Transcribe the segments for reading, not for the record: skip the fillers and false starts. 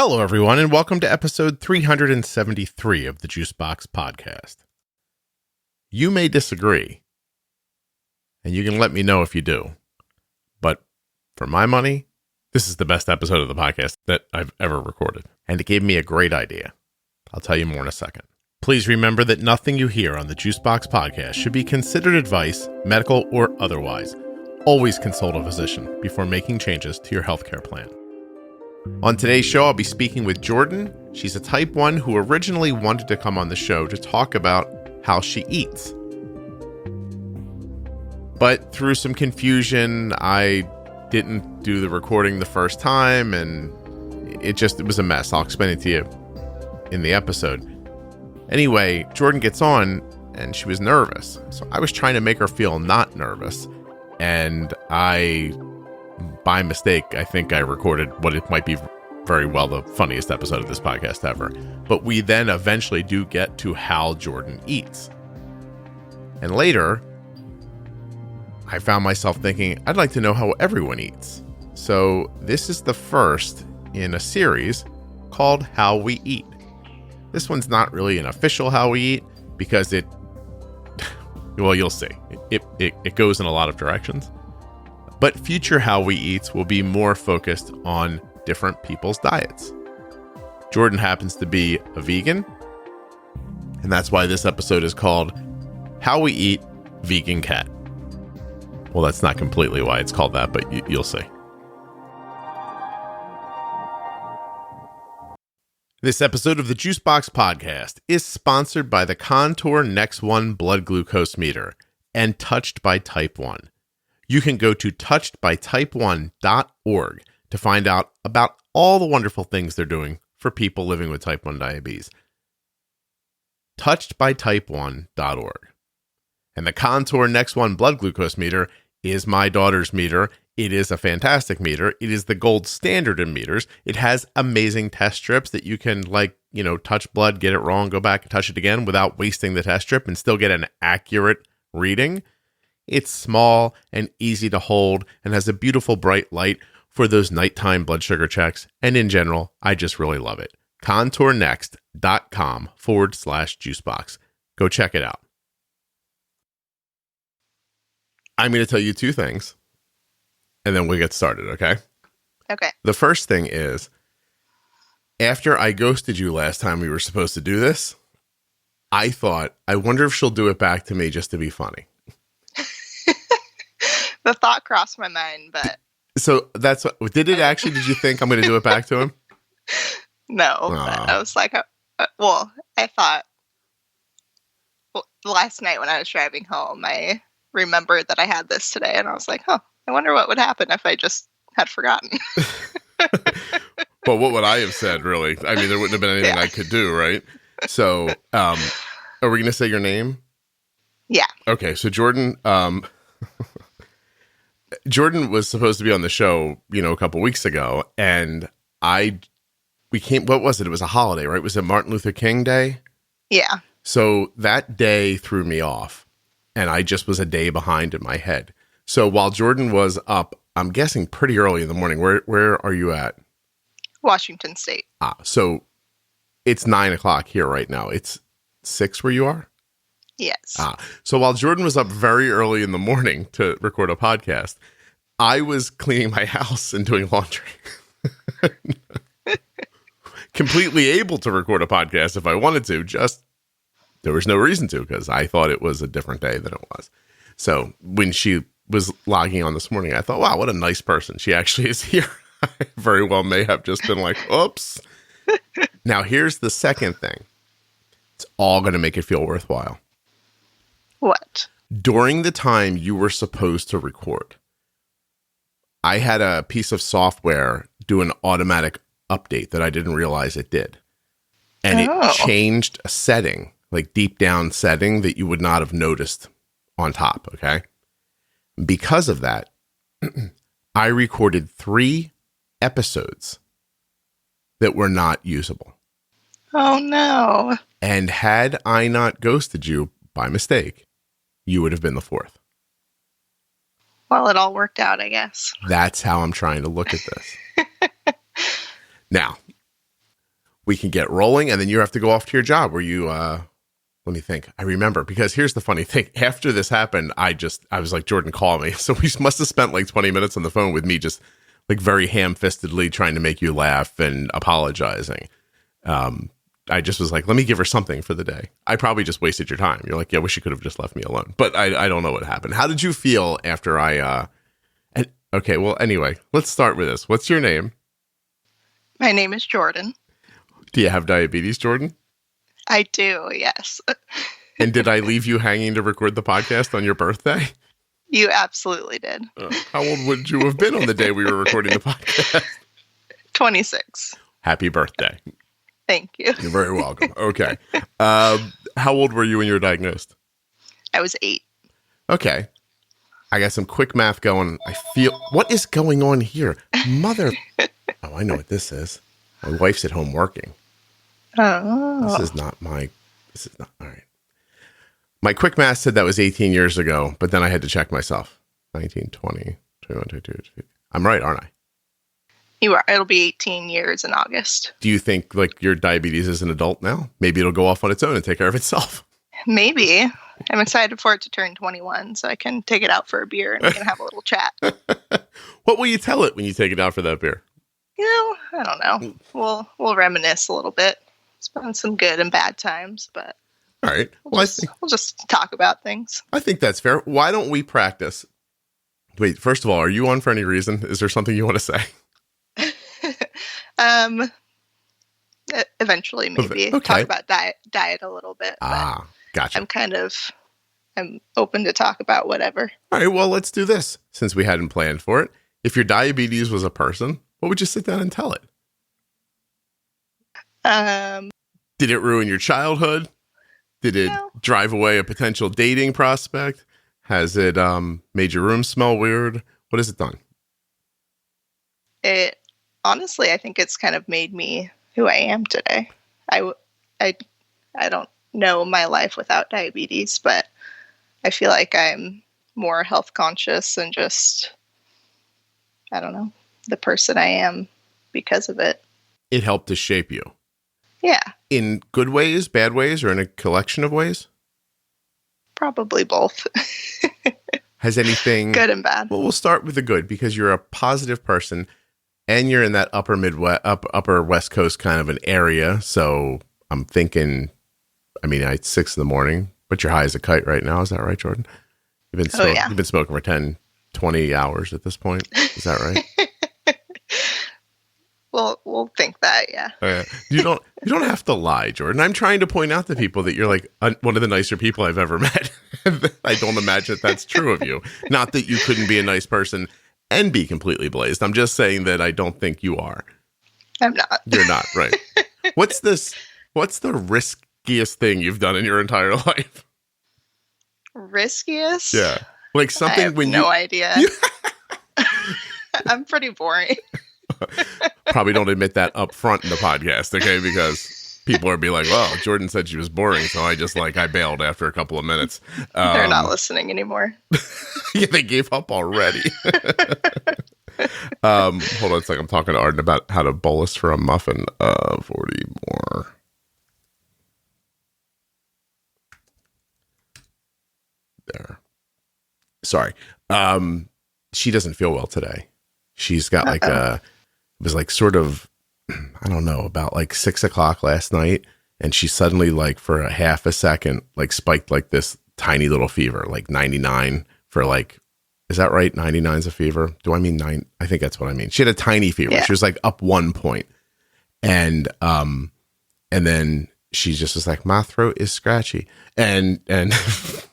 Hello, everyone, and welcome to episode 373 of the Juicebox Podcast. You may disagree, and you can let me know if you do, but for my money, this is the best episode of the podcast that I've ever recorded, and it gave me a great idea. I'll tell you more in a second. Please remember that nothing you hear on the Juicebox Podcast should be considered advice, medical or otherwise. Always consult a physician before making changes to your healthcare plan. On today's show, I'll be speaking with Jordon. She's a type 1 who originally wanted to come on the show to talk about how she eats. But through some confusion, I didn't do the recording the first time, and it was a mess. I'll explain it to you in the episode. Anyway, Jordon gets on, and she was nervous. So I was trying to make her feel not nervous, and by mistake, I think I recorded what it might be very well the funniest episode of this podcast ever. But we then eventually do get to how Jordon eats. And later, I found myself thinking, I'd like to know how everyone eats. So this is the first in a series called How We Eat. This one's not really an official How We Eat because well, you'll see. It goes in a lot of directions. But future How We Eats will be more focused on different people's diets. Jordon happens to be a vegan, and that's why this episode is called How We Eat Vegan Cat. Well, that's not completely why it's called that, but you'll see. This episode of the Juicebox Podcast is sponsored by the Contour Next One blood glucose meter and Touched by Type 1. You can go to touchedbytype1.org to find out about all the wonderful things they're doing for people living with type 1 diabetes. Touchedbytype1.org. And the Contour Next One blood glucose meter is my daughter's meter. It is a fantastic meter. It is the gold standard in meters. It has amazing test strips that you can touch blood, get it wrong, go back and touch it again without wasting the test strip and still get an accurate reading. It's small and easy to hold and has a beautiful bright light for those nighttime blood sugar checks. And in general, I just really love it. contournext.com/juicebox. Go check it out. I'm going to tell you two things and then we'll get started, okay? Okay. The first thing is, after I ghosted you last time we were supposed to do this, I thought, I wonder if she'll do it back to me just to be funny. The thought crossed my mind, but... So that's what... Did you think I'm going to do it back to him? No. But I was like... I thought... last night when I was driving home, I remembered that I had this today, and I was like, I wonder what would happen if I just had forgotten. Well, what would I have said, really? I mean, there wouldn't have been anything I could do, right? So, are we going to say your name? Yeah. Okay, so Jordon... Jordon was supposed to be on the show, a couple weeks ago, and what was it? It was a holiday, right? Was it Martin Luther King Day? Yeah. So that day threw me off, and I just was a day behind in my head. So while Jordon was up, I'm guessing pretty early in the morning. Where are you at? Washington State. So it's 9:00 here right now. It's 6 where you are? Yes. So while Jordon was up very early in the morning to record a podcast, I was cleaning my house and doing laundry. Completely able to record a podcast if I wanted to, just there was no reason to because I thought it was a different day than it was. So when she was logging on this morning, I thought, wow, what a nice person. She actually is here. I very well may have just been like, oops. Now, here's the second thing. It's all going to make it feel worthwhile. What? During the time you were supposed to record, I had a piece of software do an automatic update that I didn't realize it did. And it changed a setting, like deep down setting that you would not have noticed on top, okay? Because of that, I recorded 3 episodes that were not usable. Oh, no. And had I not ghosted you by mistake, you would have been the 4th. Well, it all worked out, I guess. That's how I'm trying to look at this. Now, we can get rolling, and then you have to go off to your job where you, let me think. I remember, because here's the funny thing. After this happened, I was like, Jordon, call me. So we must have spent like 20 minutes on the phone with me, just like very ham-fistedly trying to make you laugh and apologizing. I just was like, let me give her something for the day. I probably just wasted your time. You're like, yeah, I wish you could have just left me alone. But I don't know what happened. How did you feel after okay, well, anyway, let's start with this. What's your name? My name is Jordon. Do you have diabetes, Jordon? I do, yes. And did I leave you hanging to record the podcast on your birthday? You absolutely did. How old would you have been on the day we were recording the podcast? 26. Happy birthday. Thank you. You're very welcome. Okay. How old were you when you were diagnosed? I was 8. Okay. I got some quick math going. What is going on here? Oh, I know what this is. My wife's at home working. Oh. This is not, all right. My quick math said that was 18 years ago, but then I had to check myself. 19, 20, 21, 22, 23. I'm right, aren't I? You are. It'll be 18 years in August. Do you think like your diabetes is an adult now? Maybe it'll go off on its own and take care of itself. Maybe. I'm excited for it to turn 21 so I can take it out for a beer and we can have a little chat. What will you tell it when you take it out for that beer? I don't know. We'll reminisce a little bit. It's been some good and bad times, but all right. We'll just talk about things. I think that's fair. Why don't we practice? Wait, first of all, are you on for any reason? Is there something you want to say? Eventually, maybe okay. Talk about diet a little bit. Gotcha. I'm open to talk about whatever. All right, well, let's do this since we hadn't planned for it. If your diabetes was a person, what would you sit down and tell it? Did it ruin your childhood? Did it drive away a potential dating prospect? Has it made your room smell weird? What has it done? Honestly, I think it's kind of made me who I am today. I don't know my life without diabetes, but I feel like I'm more health conscious and just, I don't know, the person I am because of it. It helped to shape you. Yeah. In good ways, bad ways, or in a collection of ways? Probably both. Has anything... Good and bad. Well, we'll start with the good because you're a positive person and you're in that upper West Coast kind of an area. So I'm thinking, it's 6 a.m, but you're high as a kite right now. Is that right, Jordon? You've been smoking for 10, 20 hours at this point. Is that right? We'll think that, yeah. You don't have to lie, Jordon. I'm trying to point out to people that you're like one of the nicer people I've ever met. I don't imagine that's true of you. Not that you couldn't be a nice person and be completely blazed. I'm just saying that I don't think you are. I'm not. You're not, right. What's the riskiest thing you've done in your entire life? Riskiest? Yeah. Like something I have no idea. I'm pretty boring. Probably don't admit that up front in the podcast, okay? Because people are be like, well, Jordon said she was boring, so I bailed after a couple of minutes. They're not listening anymore. Yeah, they gave up already. Hold on a second. I'm talking to Arden about how to bolus for a muffin. 40 more. There. Sorry. She doesn't feel well today. She's got it was like sort of, I don't know, about like 6 o'clock last night. And she suddenly like for a half a second, like spiked like this tiny little fever, like 99 for like, is that right? 99 is a fever. Do I mean 9? I think that's what I mean. She had a tiny fever. Yeah. She was like up 1 point. And then she just was like, my throat is scratchy. And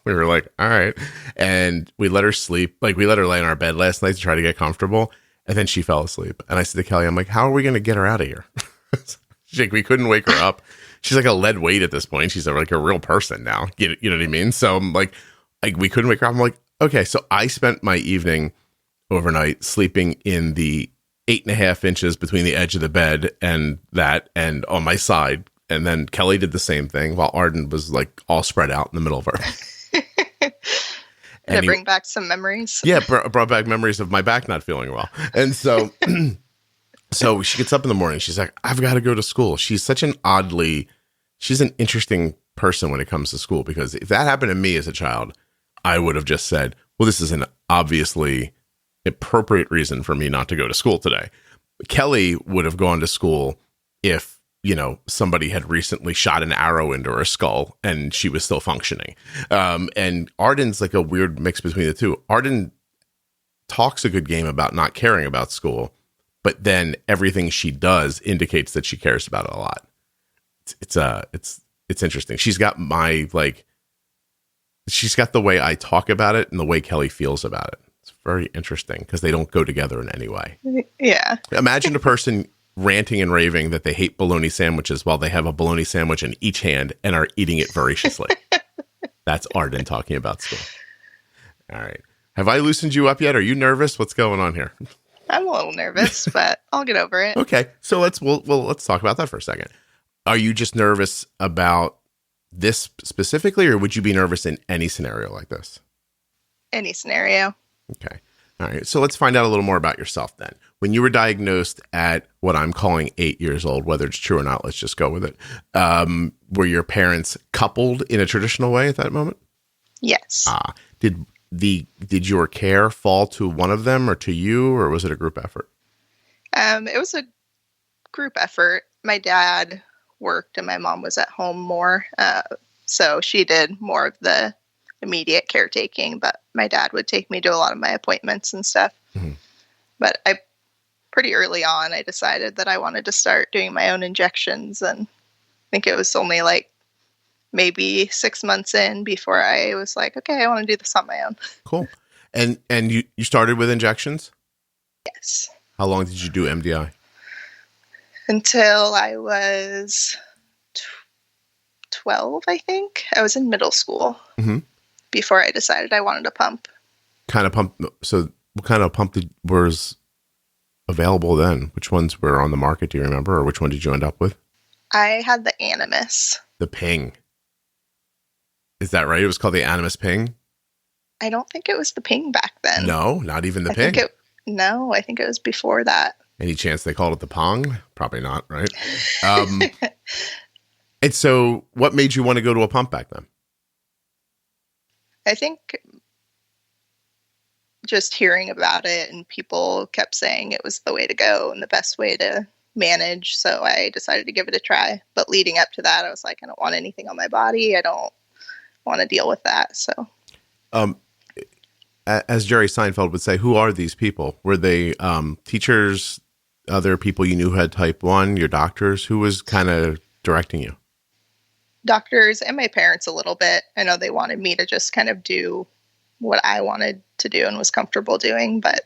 we were like, all right. And we let her sleep. Like we let her lay in our bed last night to try to get comfortable. And then she fell asleep. And I said to Kelly, I'm like, how are we going to get her out of here? She's like, we couldn't wake her up. She's like a lead weight at this point. She's like a real person now. You know what I mean? So I'm like we couldn't wake her up. I'm like, okay. So I spent my evening overnight sleeping in the 8.5 inches between the edge of the bed and on my side. And then Kelly did the same thing while Arden was like all spread out in the middle of her. Did it bring back some memories? Yeah, brought back memories of my back not feeling well. And so So she gets up in the morning. She's like, I've got to go to school. She's an interesting person when it comes to school, because if that happened to me as a child, I would have just said, well, this is an obviously appropriate reason for me not to go to school today. Kelly would have gone to school if, somebody had recently shot an arrow into her skull and she was still functioning. And Arden's like a weird mix between the two. Arden talks a good game about not caring about school, but then everything she does indicates that she cares about it a lot. It's interesting. She's got she's got the way I talk about it and the way Kelly feels about it. It's very interesting because they don't go together in any way. Yeah. Imagine a person ranting and raving that they hate bologna sandwiches while they have a bologna sandwich in each hand and are eating it voraciously. That's Arden talking about school. All right. Have I loosened you up yet? Are you nervous? What's going on here? I'm a little nervous, but I'll get over it. Okay. So let's talk about that for a second. Are you just nervous about this specifically, or would you be nervous in any scenario like this? Any scenario. Okay. All right. So let's find out a little more about yourself then. When you were diagnosed at what I'm calling 8 years old, whether it's true or not, let's just go with it. Were your parents coupled in a traditional way at that moment? Yes. Did your care fall to one of them or to you, or was it a group effort? It was a group effort. My dad worked and my mom was at home more. So she did more of the immediate caretaking, but my dad would take me to a lot of my appointments and stuff. Mm-hmm. But pretty early on, I decided that I wanted to start doing my own injections. And I think it was only maybe 6 months in before I was like, okay, I want to do this on my own. Cool. And you started with injections? Yes. How long did you do MDI? Until I was 12, I think. I was in middle school before I decided I wanted a pump. So what kind of pump was available then? Which ones were on the market? Do you remember? Or which one did you end up with? I had the Animus. The Ping. Is that right? It was called the Animus Ping? I don't think it was the Ping back then. No, not even the Ping. I think it was before that. Any chance they called it the Pong? Probably not, right? And so what made you want to go to a pump back then? I think just hearing about it, and people kept saying it was the way to go and the best way to manage. So I decided to give it a try. But leading up to that, I was like, I don't want anything on my body. I don't want to deal with that. So, as Jerry Seinfeld would say, who are these people? Were they teachers, other people you knew who had type 1, your doctors? Who was kind of directing you? Doctors and my parents a little bit. I know they wanted me to just kind of do what I wanted to do and was comfortable doing, but I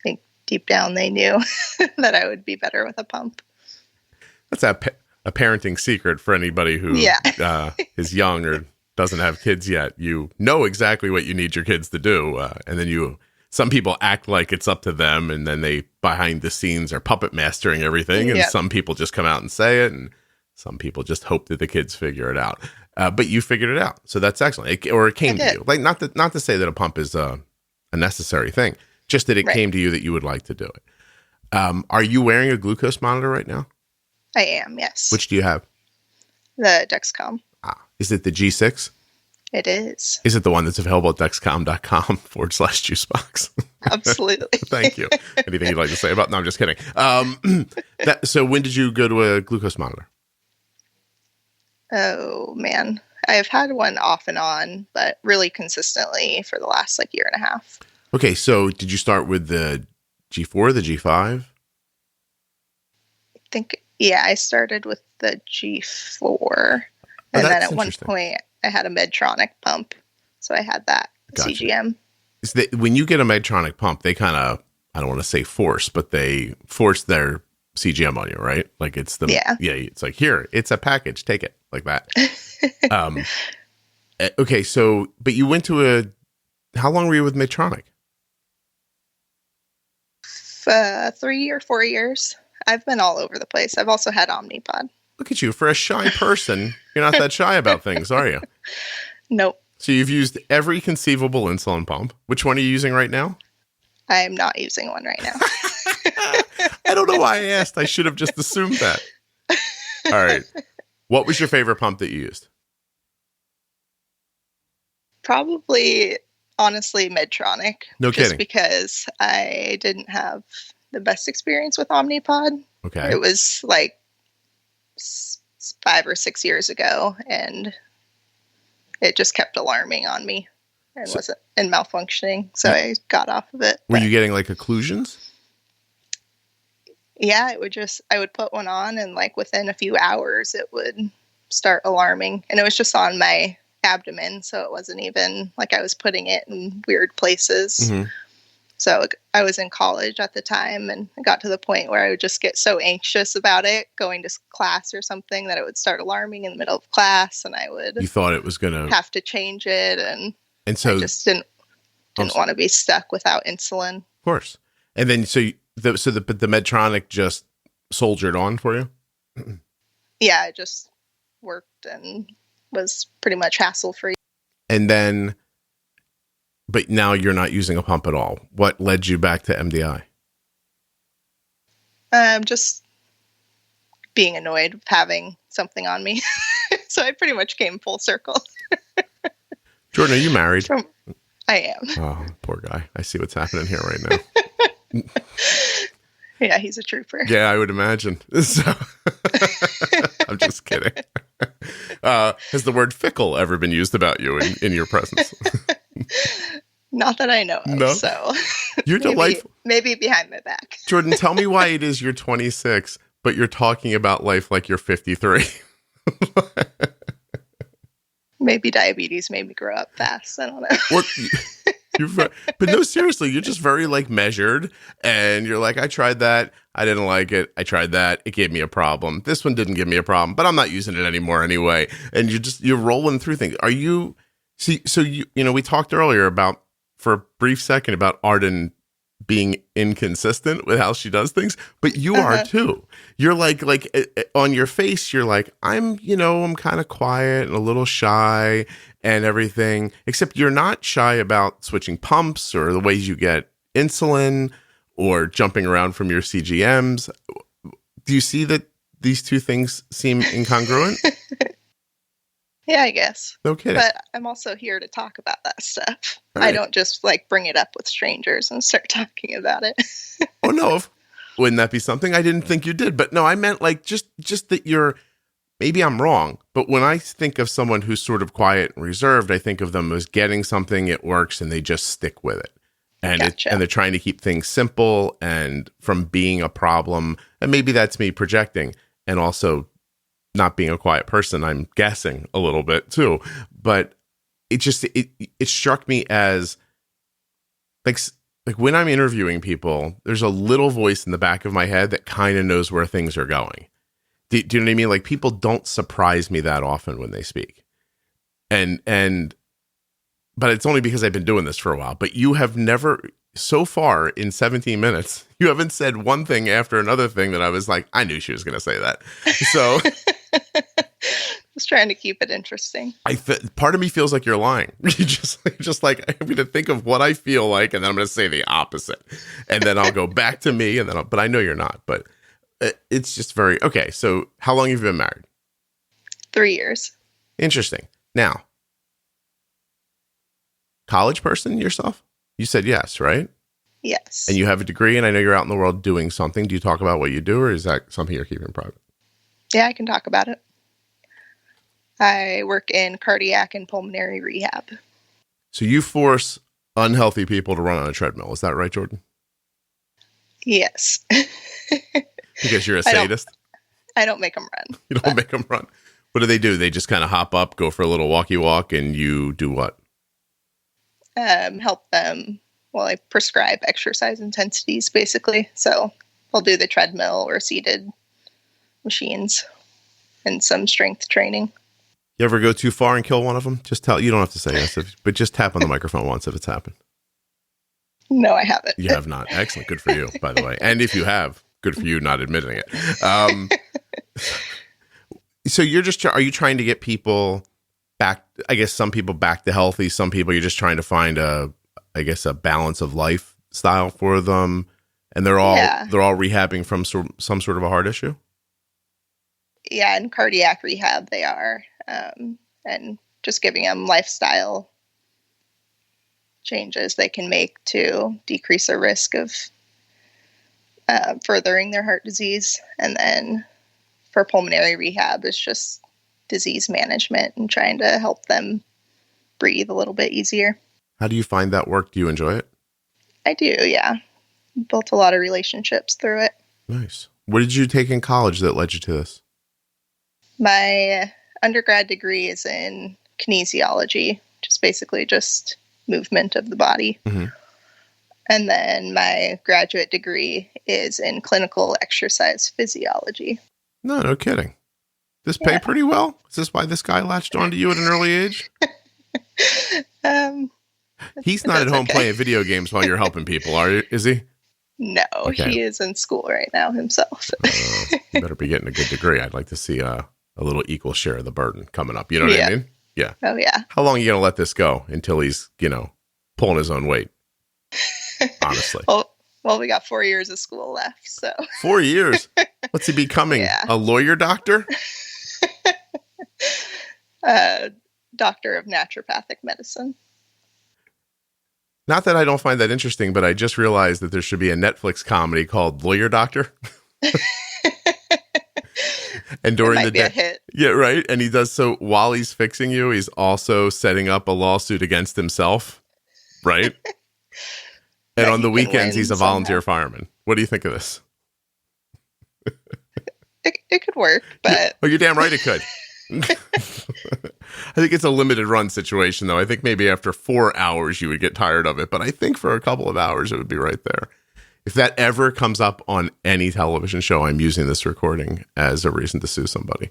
think deep down they knew that I would be better with a pump. That's a parenting secret for anybody who is young or doesn't have kids yet. You know exactly what you need your kids to do. And then some people act like it's up to them, and then they behind the scenes are puppet mastering everything. And some people just come out and say it, and some people just hope that the kids figure it out. But you figured it out. So that's excellent. It came to you. Like, not to say that a pump is a necessary thing, just that it came to you that you would like to do it. Are you wearing a glucose monitor right now? I am, yes. Which do you have? The Dexcom. Is it the G6? It is. Is it the one that's available at dexcom.com/juicebox? Absolutely. Thank you. Anything you'd like to say about? No, I'm just kidding. So when did you go to a glucose monitor? Oh, man. I've had one off and on, but really consistently for the last year and a half. Okay. So did you start with the G4, the G5? I started with the G4. And then at one point I had a Medtronic pump. So I had that CGM. When you get a Medtronic pump, they kind of, I don't want to say force, but they force their CGM on you, right? Like it's it's like, here, it's a package, take it, like that. Okay, so, but you went to how long were you with Medtronic? 3 or 4 years. I've been all over the place. I've also had Omnipod. Look at you. For a shy person, you're not that shy about things, are you? Nope. So you've used every conceivable insulin pump. Which one are you using right now? I am not using one right now. I don't know why I asked. I should have just assumed that. All right. What was your favorite pump that you used? Probably, honestly, Medtronic. No just kidding. Because I didn't have the best experience with Omnipod. Okay. It was like 5 or 6 years ago, and it just kept alarming on me and wasn't malfunctioning. So I got off of it. Were you getting like occlusions? Yeah, I would put one on, and like within a few hours it would start alarming. And it was just on my abdomen, so it wasn't even like I was putting it in weird places. Mm-hmm. So I was in college at the time, and I got to the point where I would just get so anxious about it going to class or something that it would start alarming in the middle of class, and I would You thought it was going to have to change it, and so I just didn't want to be stuck without insulin. Of course. And then the Medtronic just soldiered on for you? Yeah, it just worked and was pretty much hassle-free. And then, but now you're not using a pump at all. What led you back to MDI? Just being annoyed with having something on me. So I pretty much came full circle. Jordon, are you married? I am. Oh, poor guy. I see what's happening here right now. Yeah, he's a trooper. Yeah, I would imagine. So, I'm just kidding. Has the word fickle ever been used about you in your presence? Not that I know of. No? So You're delightful. Maybe behind my back. Jordon, tell me why it is you're 26, but you're talking about life like you're 53. Maybe diabetes made me grow up fast. I don't know. What? But no, seriously, you're just very like measured, and you're like, I tried that, I didn't like it. I tried that, it gave me a problem. This one didn't give me a problem, but I'm not using it anymore anyway. And you're rolling through things. Are you? See, so we talked earlier about, for a brief second, about Arden being inconsistent with how she does things, but you are too. You're like on your face, you're like, I'm kind of quiet and a little shy and everything, except you're not shy about switching pumps or the ways you get insulin or jumping around from your CGMs. Do you see that these two things seem incongruent? Yeah, I guess. No kidding. But I'm also here to talk about that stuff. Right. I don't just like bring it up with strangers and start talking about it. Oh no, wouldn't that be something? I didn't think you did, but no, I meant like just that you're. Maybe I'm wrong, but when I think of someone who's sort of quiet and reserved, I think of them as getting something, it works, and they just stick with it. And Gotcha. and they're trying to keep things simple and from being a problem. And maybe that's me projecting, and also not being a quiet person, I'm guessing a little bit too. But it struck me as like when I'm interviewing people, there's a little voice in the back of my head that kind of knows where things are going. Do you know what I mean? Like, people don't surprise me that often when they speak. But it's only because I've been doing this for a while. But you have never, so far in 17 minutes, you haven't said one thing after another thing that I was like, I knew she was going to say that. So Just trying to keep it interesting. Part of me feels like you're lying. You just like, I'm going to think of what I feel like, and then I'm going to say the opposite. And then I'll go back to me, and then but I know you're not. But it's just very, okay, so how long have you been married? 3 years. Interesting. Now, college person yourself? You said yes, right? Yes. And you have a degree, and I know you're out in the world doing something. Do you talk about what you do, or is that something you're keeping private? Yeah, I can talk about it. I work in cardiac and pulmonary rehab. So you force unhealthy people to run on a treadmill. Is that right, Jordon? Yes. Because you're a sadist? I don't make them run. You don't make them run. What do? They just kind of hop up, go for a little walkie walk, and you do what? Help them. Well, I prescribe exercise intensities, basically. So I'll do the treadmill or seated machines and some strength training. You ever go too far and kill one of them? Just tell. You don't have to say yes, but just tap on the microphone once if it's happened. No, I haven't. You have not. Excellent. Good for you, by the way. And if you have, good for you not admitting it. So are you trying to get people back? I guess some people back to healthy. Some people you're just trying to find a balance of lifestyle for them. And they're all rehabbing from some sort of a heart issue? Yeah, in cardiac rehab they are. And just giving them lifestyle changes they can make to decrease the risk of furthering their heart disease. And then for pulmonary rehab, it's just disease management and trying to help them breathe a little bit easier. How do you find that work? Do you enjoy it? I do, yeah. Built a lot of relationships through it. Nice. What did you take in college that led you to this? My undergrad degree is in kinesiology, which is basically just movement of the body. Mm-hmm. And then my graduate degree is in clinical exercise physiology. No kidding. This pay pretty well? Is this why this guy latched onto you at an early age? He's not at home playing video games while you're helping people, is he? No, okay. He is in school right now himself. You better be getting a good degree. I'd like to see a little equal share of the burden coming up. You know what I mean? Yeah. Oh, yeah. How long are you going to let this go until he's, pulling his own weight? Honestly. Well, we got 4 years of school left, so. 4 years? What's he becoming? Yeah. A lawyer doctor? Doctor of naturopathic medicine. Not that I don't find that interesting, but I just realized that there should be a Netflix comedy called Lawyer Doctor. And during the day, yeah, right. And he does so while he's fixing you, he's also setting up a lawsuit against himself, right? And on the weekends, he's a volunteer fireman. What do you think of this? It could work, but you're damn right it could. I think it's a limited run situation, though. I think maybe after 4 hours you would get tired of it, but I think for a couple of hours it would be right there. If that ever comes up on any television show, I'm using this recording as a reason to sue somebody.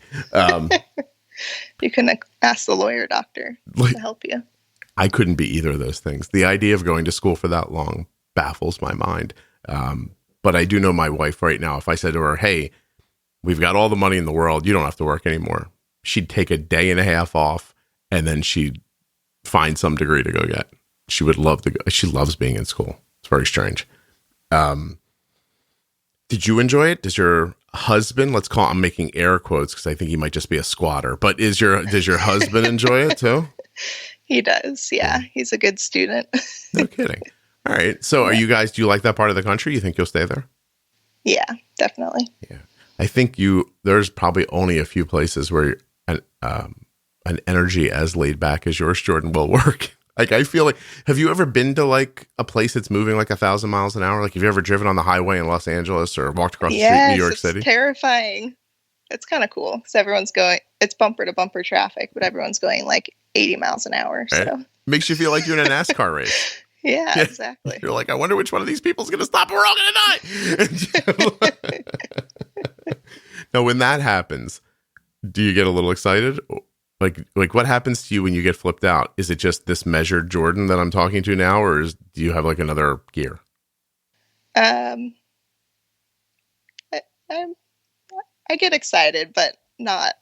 You can ask the lawyer doctor to help you. I couldn't be either of those things. The idea of going to school for that long baffles my mind. But I do know my wife right now. If I said to her, hey, we've got all the money in the world, you don't have to work anymore, she'd take a day and a half off and then she'd find some degree to go get. She would love to go. She loves being in school. It's very strange. Did you enjoy it? Does your husband, I'm making air quotes because I think he might just be a squatter, but does your husband enjoy it too? He does. Yeah. He's a good student. No kidding. All right. So do you like that part of the country? You think you'll stay there? Yeah, definitely. Yeah. I think there's probably only a few places where an energy as laid back as yours, Jordon, will work. Like, I feel like, have you ever been to like a place that's moving like 1,000 miles an hour? Like, have you ever driven on the highway in Los Angeles or walked across the street in New York City? It's terrifying. It's kind of cool because everyone's it's bumper to bumper traffic, but everyone's going like 80 miles an hour. Right. So makes you feel like you're in a NASCAR race. Yeah, exactly. You're like, I wonder which one of these people's going to stop and we're all going to die. Now, when that happens, do you get a little excited? Like what happens to you when you get flipped out? Is it just this measured Jordon that I'm talking to now, or do you have like another gear? I get excited, but I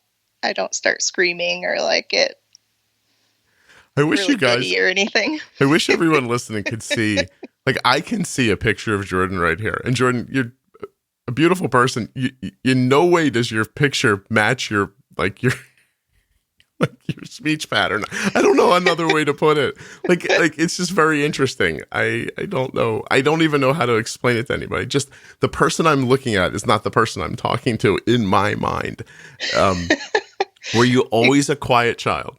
don't start screaming or like it. I wish really you guys or anything. I wish everyone listening could see. Like, I can see a picture of Jordon right here, and Jordon, you're a beautiful person. In no way does your picture match your speech pattern. I don't know another way to put it. Like it's just very interesting. I don't know. I don't even know how to explain it to anybody. Just the person I'm looking at is not the person I'm talking to in my mind. Were you always a quiet child?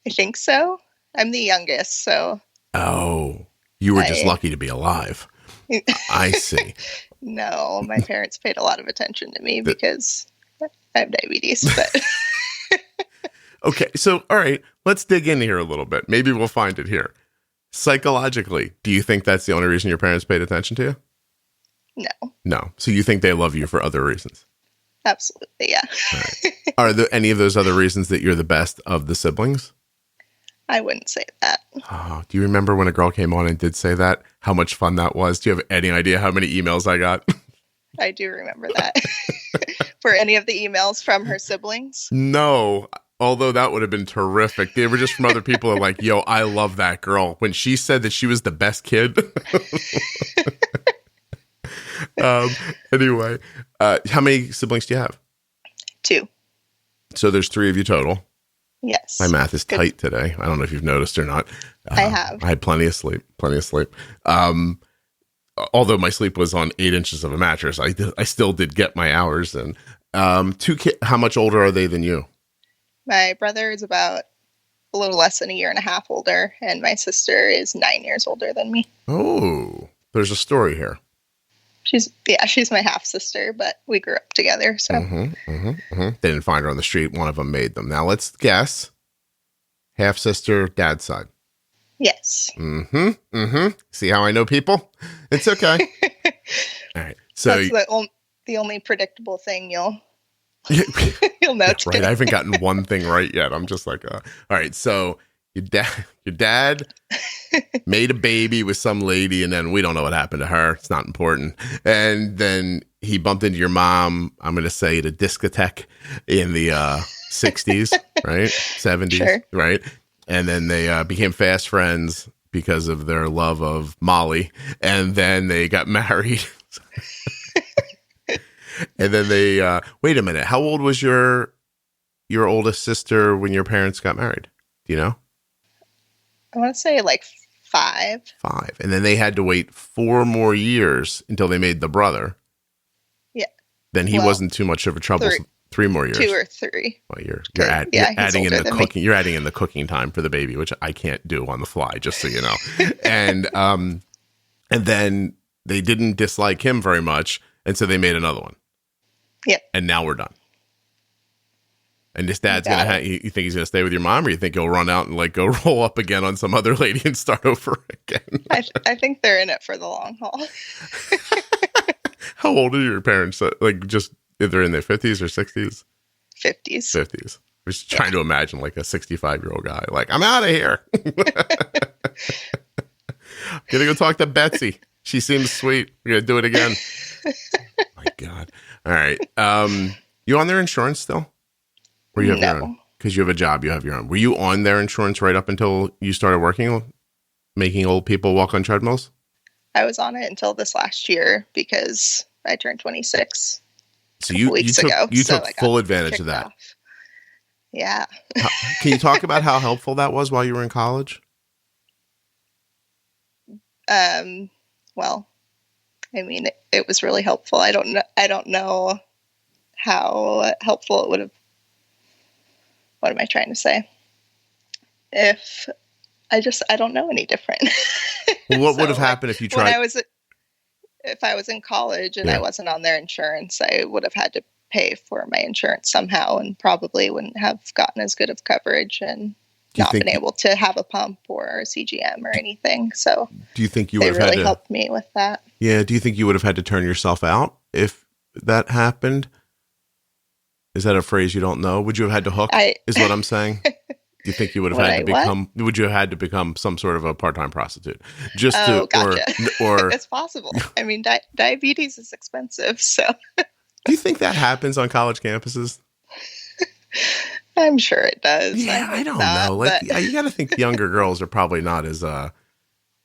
I think so. I'm the youngest, so. Oh, you were just lucky to be alive. I see. No, my parents paid a lot of attention to me because I have diabetes, but. Okay, so, all right, let's dig in here a little bit. Maybe we'll find it here. Psychologically, do you think that's the only reason your parents paid attention to you? No. No. So you think they love you for other reasons? Absolutely, yeah. All right. Are there any of those other reasons that you're the best of the siblings? I wouldn't say that. Oh, do you remember when a girl came on and did say that? How much fun that was? Do you have any idea how many emails I got? I do remember that. Were any of the emails from her siblings? No. Although that would have been terrific. They were just from other people like, yo, I love that girl. When she said that she was the best kid. Anyway, how many siblings do you have? 2. So there's 3 of you total. Yes. My math is tight today. I don't know if you've noticed or not. I have. I had plenty of sleep. Although my sleep was on 8 inches of a mattress, I still did get my hours in. 2 kids. How much older are they than you? My brother is about a little less than a year and a half older, and my sister is 9 years older than me. Oh, there's a story here. She's my half sister, but we grew up together. So They didn't find her on the street. One of them made them. Now let's guess. Half sister, dad's side. Yes. See how I know people? It's okay. All right. So that's the only predictable thing you'll know. Yeah, right. I haven't gotten one thing right yet. I'm just like, all right. So your dad made a baby with some lady, and then we don't know what happened to her. It's not important. And then he bumped into your mom. I'm going to say at a discotheque in the 60s, right? 70s, sure. Right? And then they became fast friends because of their love of Molly. And then they got married. And then they wait a minute. How old was your oldest sister when your parents got married? Do you know? I want to say like 5. 5. And then they had to wait 4 more years until they made the brother. Yeah. Then he wasn't too much of a trouble. 3 more years. 2 or 3. Well, you're adding in the cooking. You're adding in the cooking time for the baby, which I can't do on the fly, just so you know. And then they didn't dislike him very much, and so they made another one. Yep. And now we're done. And this dad's you think he's gonna stay with your mom, or you think he'll run out and like go roll up again on some other lady and start over again? I think they're in it for the long haul. How old are your parents? Like, just if they're in their 50s or 60s? 50s. 50s. I'm just trying to imagine like a 65-year-old guy. Like, I'm out of here. Gonna go talk to Betsy. She seems sweet. We're gonna do it again. My God. All right. You on their insurance still? Or you have your own? Because you have a job, you have your own. Were you on their insurance right up until you started working, making old people walk on treadmills? I was on it until this last year because I turned 26. So you took full advantage of that. Off. Yeah. Can you talk about how helpful that was while you were in college? Well, I mean, it was really helpful. I don't know how helpful it would have. What am I trying to say? I don't know any different. What would have happened if you tried? If I was in college and I wasn't on their insurance, I would have had to pay for my insurance somehow and probably wouldn't have gotten as good of coverage and not been able to have a pump or a CGM or anything. So do you think you would have really helped me with that? Yeah. Do you think you would have had to turn yourself out if that happened? Is that a phrase you don't know? Would you have had to hook? Is what I'm saying. Do you think you would have had to become? What? Would you have had to become some sort of a part-time prostitute? Gotcha. Or it's possible. I mean, diabetes is expensive, so. Do you think that happens on college campuses? I'm sure it does. Yeah, I don't know. Like, you got to think younger girls are probably not as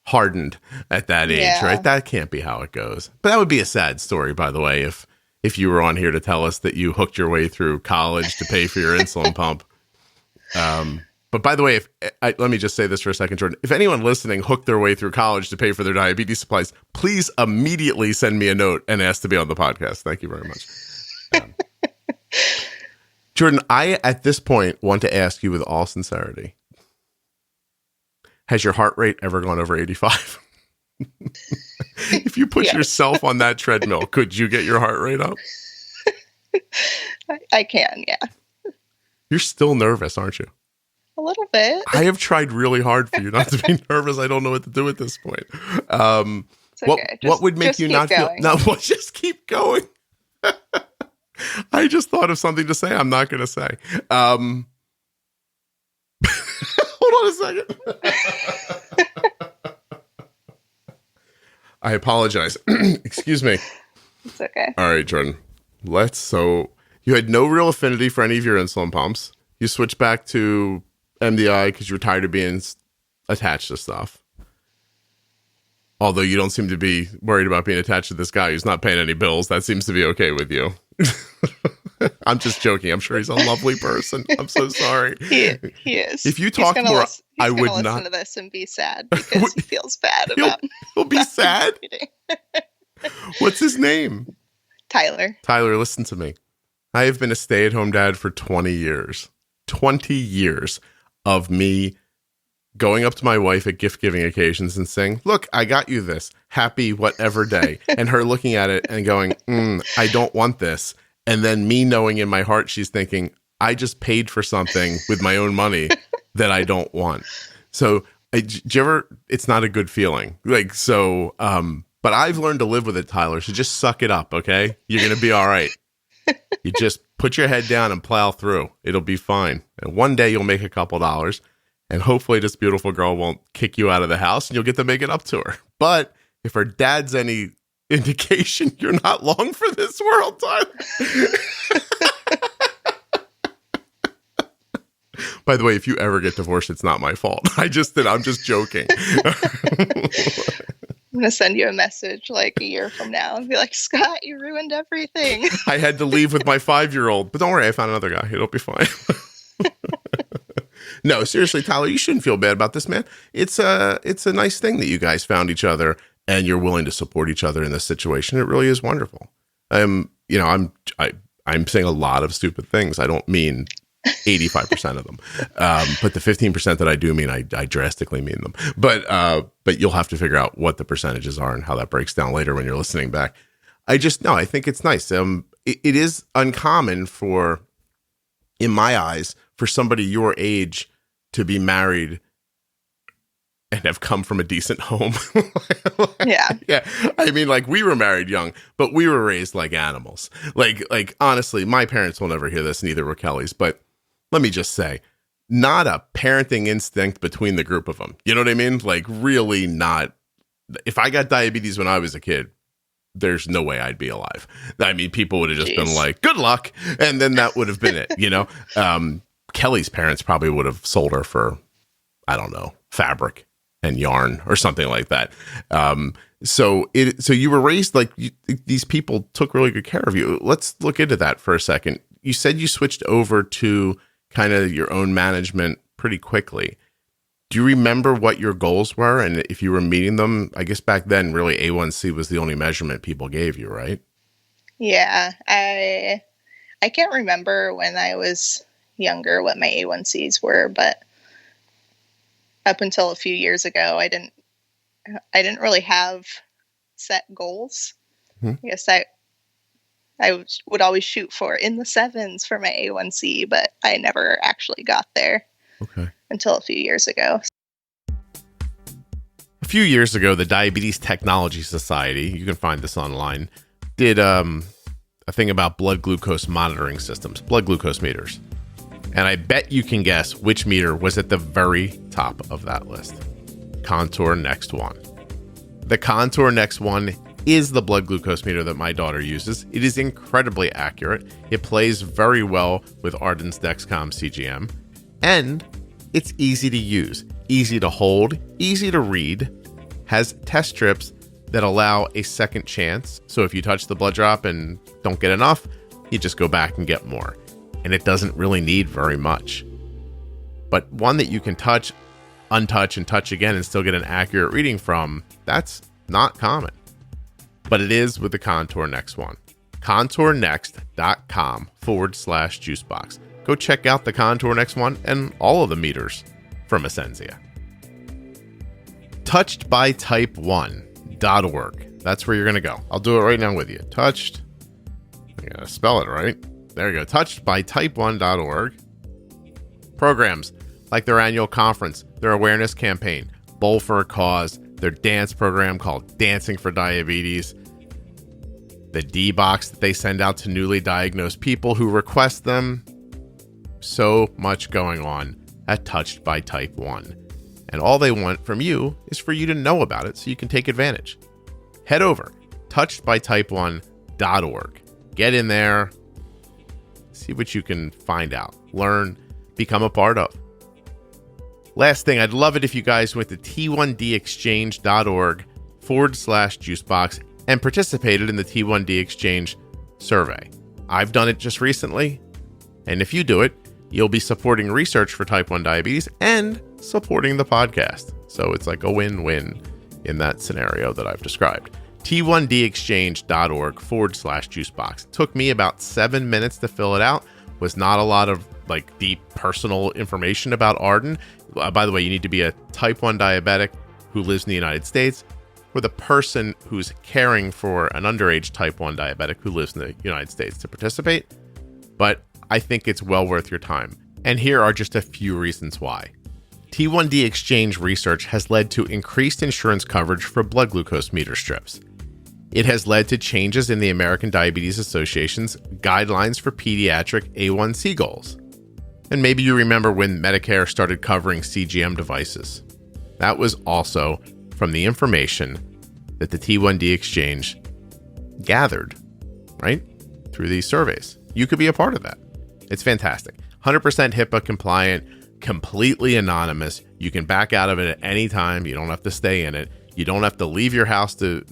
hardened at that age, right? That can't be how it goes. But that would be a sad story, by the way, if you were on here to tell us that you hooked your way through college to pay for your insulin pump. But by the way, let me just say this for a second, Jordan. If anyone listening hooked their way through college to pay for their diabetes supplies, please immediately send me a note and ask to be on the podcast. Thank you very much. Jordan, I, at this point, want to ask you with all sincerity, has your heart rate ever gone over 85? If you put yourself on that treadmill, could you get your heart rate up? I can, yeah. You're still nervous, aren't you? A little bit. I have tried really hard for you not to be nervous. I don't know what to do at this point. It's okay. What would make you not feel? No, well, just keep going. I just thought of something to say. I'm not going to say. Hold on a second. I apologize. Excuse me. It's okay. All right, Jordan. So you had no real affinity for any of your insulin pumps. You switched back to MDI because you were tired of being attached to stuff. Although you don't seem to be worried about being attached to this guy who's not paying any bills. That seems to be okay with you. I'm just joking. I'm sure he's a lovely person. I'm so sorry. He is. If you talk more, I would not listen to this and be sad because he feels bad about. He'll be sad. What's his name? Tyler. Tyler, listen to me. I have been a stay-at-home dad for 20 years. 20 years of me going up to my wife at gift-giving occasions and saying, look, I got you this. Happy whatever day. And her looking at it and going, I don't want this. And then me knowing in my heart, she's thinking, I just paid for something with my own money that I don't want. So, it's not a good feeling. But I've learned to live with it, Tyler. So just suck it up, okay? You're going to be all right. You just put your head down and plow through. It'll be fine. And one day you'll make a couple dollars. And hopefully this beautiful girl won't kick you out of the house and you'll get to make it up to her. But if her dad's any indication, you're not long for this world, Tyler. By the way, if you ever get divorced, it's not my fault. I'm just joking. I'm going to send you a message like a year from now and be like, Scott, you ruined everything. I had to leave with my 5-year-old, but don't worry, I found another guy. It'll be fine. No, seriously, Tyler, you shouldn't feel bad about this, man. It's a nice thing that you guys found each other and you're willing to support each other in this situation. It really is wonderful. I'm saying a lot of stupid things. I don't mean 85% of them, but the 15% that I do mean, I drastically mean them. But you'll have to figure out what the percentages are and how that breaks down later when you're listening back. I think it's nice. It is uncommon in my eyes, for somebody your age to be married and have come from a decent home. Yeah. Yeah. I mean, like, we were married young, but we were raised like animals. Like honestly, my parents will never hear this, neither were Kelly's, but let me just say, not a parenting instinct between the group of them. You know what I mean? Like, really not. If I got diabetes when I was a kid, there's no way I'd be alive. I mean, people would have just been like, good luck. And then that would have been it, you know? Kelly's parents probably would have sold her for, I don't know, fabric and yarn or something like that. So you were raised like these people took really good care of you. Let's look into that for a second. You said you switched over to kind of your own management pretty quickly. Do you remember what your goals were? And if you were meeting them, I guess back then, really A1C was the only measurement people gave you, right? Yeah. I can't remember when I was younger what my A1Cs were, but up until a few years ago, I didn't really have set goals. I guess I would always shoot for in the 7s for my A1C, but I never actually got there. Okay. Until a few years ago. A few years ago, the Diabetes Technology Society, you can find this online, did a thing about blood glucose monitoring systems, blood glucose meters. And I bet you can guess which meter was at the very top of that list. Contour Next One. The Contour Next One is the blood glucose meter that my daughter uses. It is incredibly accurate. It plays very well with Arden's Dexcom CGM. And it's easy to use, easy to hold, easy to read, has test strips that allow a second chance. So if you touch the blood drop and don't get enough, you just go back and get more. And it doesn't really need very much. But one that you can touch, untouch, and touch again and still get an accurate reading from, that's not common. But it is with the Contour Next One. ContourNext.com/juicebox. Go check out the Contour Next One and all of the meters from Essentia. Touchedbytype1.org. That's where you're going to go. I'll do it right now with you. I got to spell it right. There you go. Touchedbytype1.org. Programs like their annual conference, their awareness campaign, Bowl for a Cause, their dance program called Dancing for Diabetes, the D-Box that they send out to newly diagnosed people who request them. So much going on at Touched by Type 1. And all they want from you is for you to know about it so you can take advantage. Head over, touchedbytype1.org. Get in there, see what you can find out, learn, become a part of. Last thing, I'd love it if you guys went to t1dexchange.org Juicebox and participated in the T1D Exchange survey. I've done it just recently, and if you do it, you'll be supporting research for type 1 diabetes and supporting the podcast. So it's like a win-win in that scenario that I've described. T1dexchange.org/juicebox. It took me about 7 minutes to fill it out. Was not a lot of like deep personal information about Arden. By the way, you need to be a type 1 diabetic who lives in the United States, or the person who's caring for an underage type 1 diabetic who lives in the United States to participate. But I think it's well worth your time. And here are just a few reasons why. T1D Exchange research has led to increased insurance coverage for blood glucose meter strips. It has led to changes in the American Diabetes Association's guidelines for pediatric A1C goals. And maybe you remember when Medicare started covering CGM devices. That was also from the information that the T1D Exchange gathered, right, through these surveys. You could be a part of that. It's fantastic. 100% HIPAA compliant, completely anonymous. You can back out of it at any time. You don't have to stay in it. You don't have to leave your house to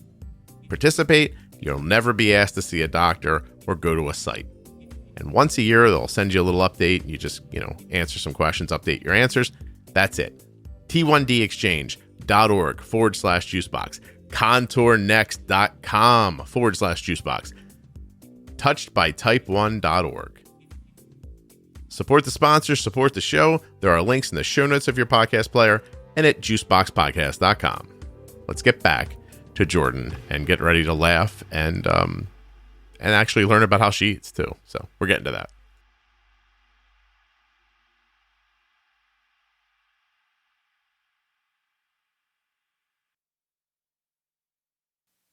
participate. You'll never be asked to see a doctor or go to a site. And once a year, they'll send you a little update. You just, answer some questions, update your answers. That's it. T1dexchange.org/juicebox. contournext.com/juicebox. touchedbytype1.org. Support the sponsors, support the show. There are links in the show notes of your podcast player and at juiceboxpodcast.com. Let's get back to Jordon and get ready to laugh and actually learn about how she eats too. So we're getting to that.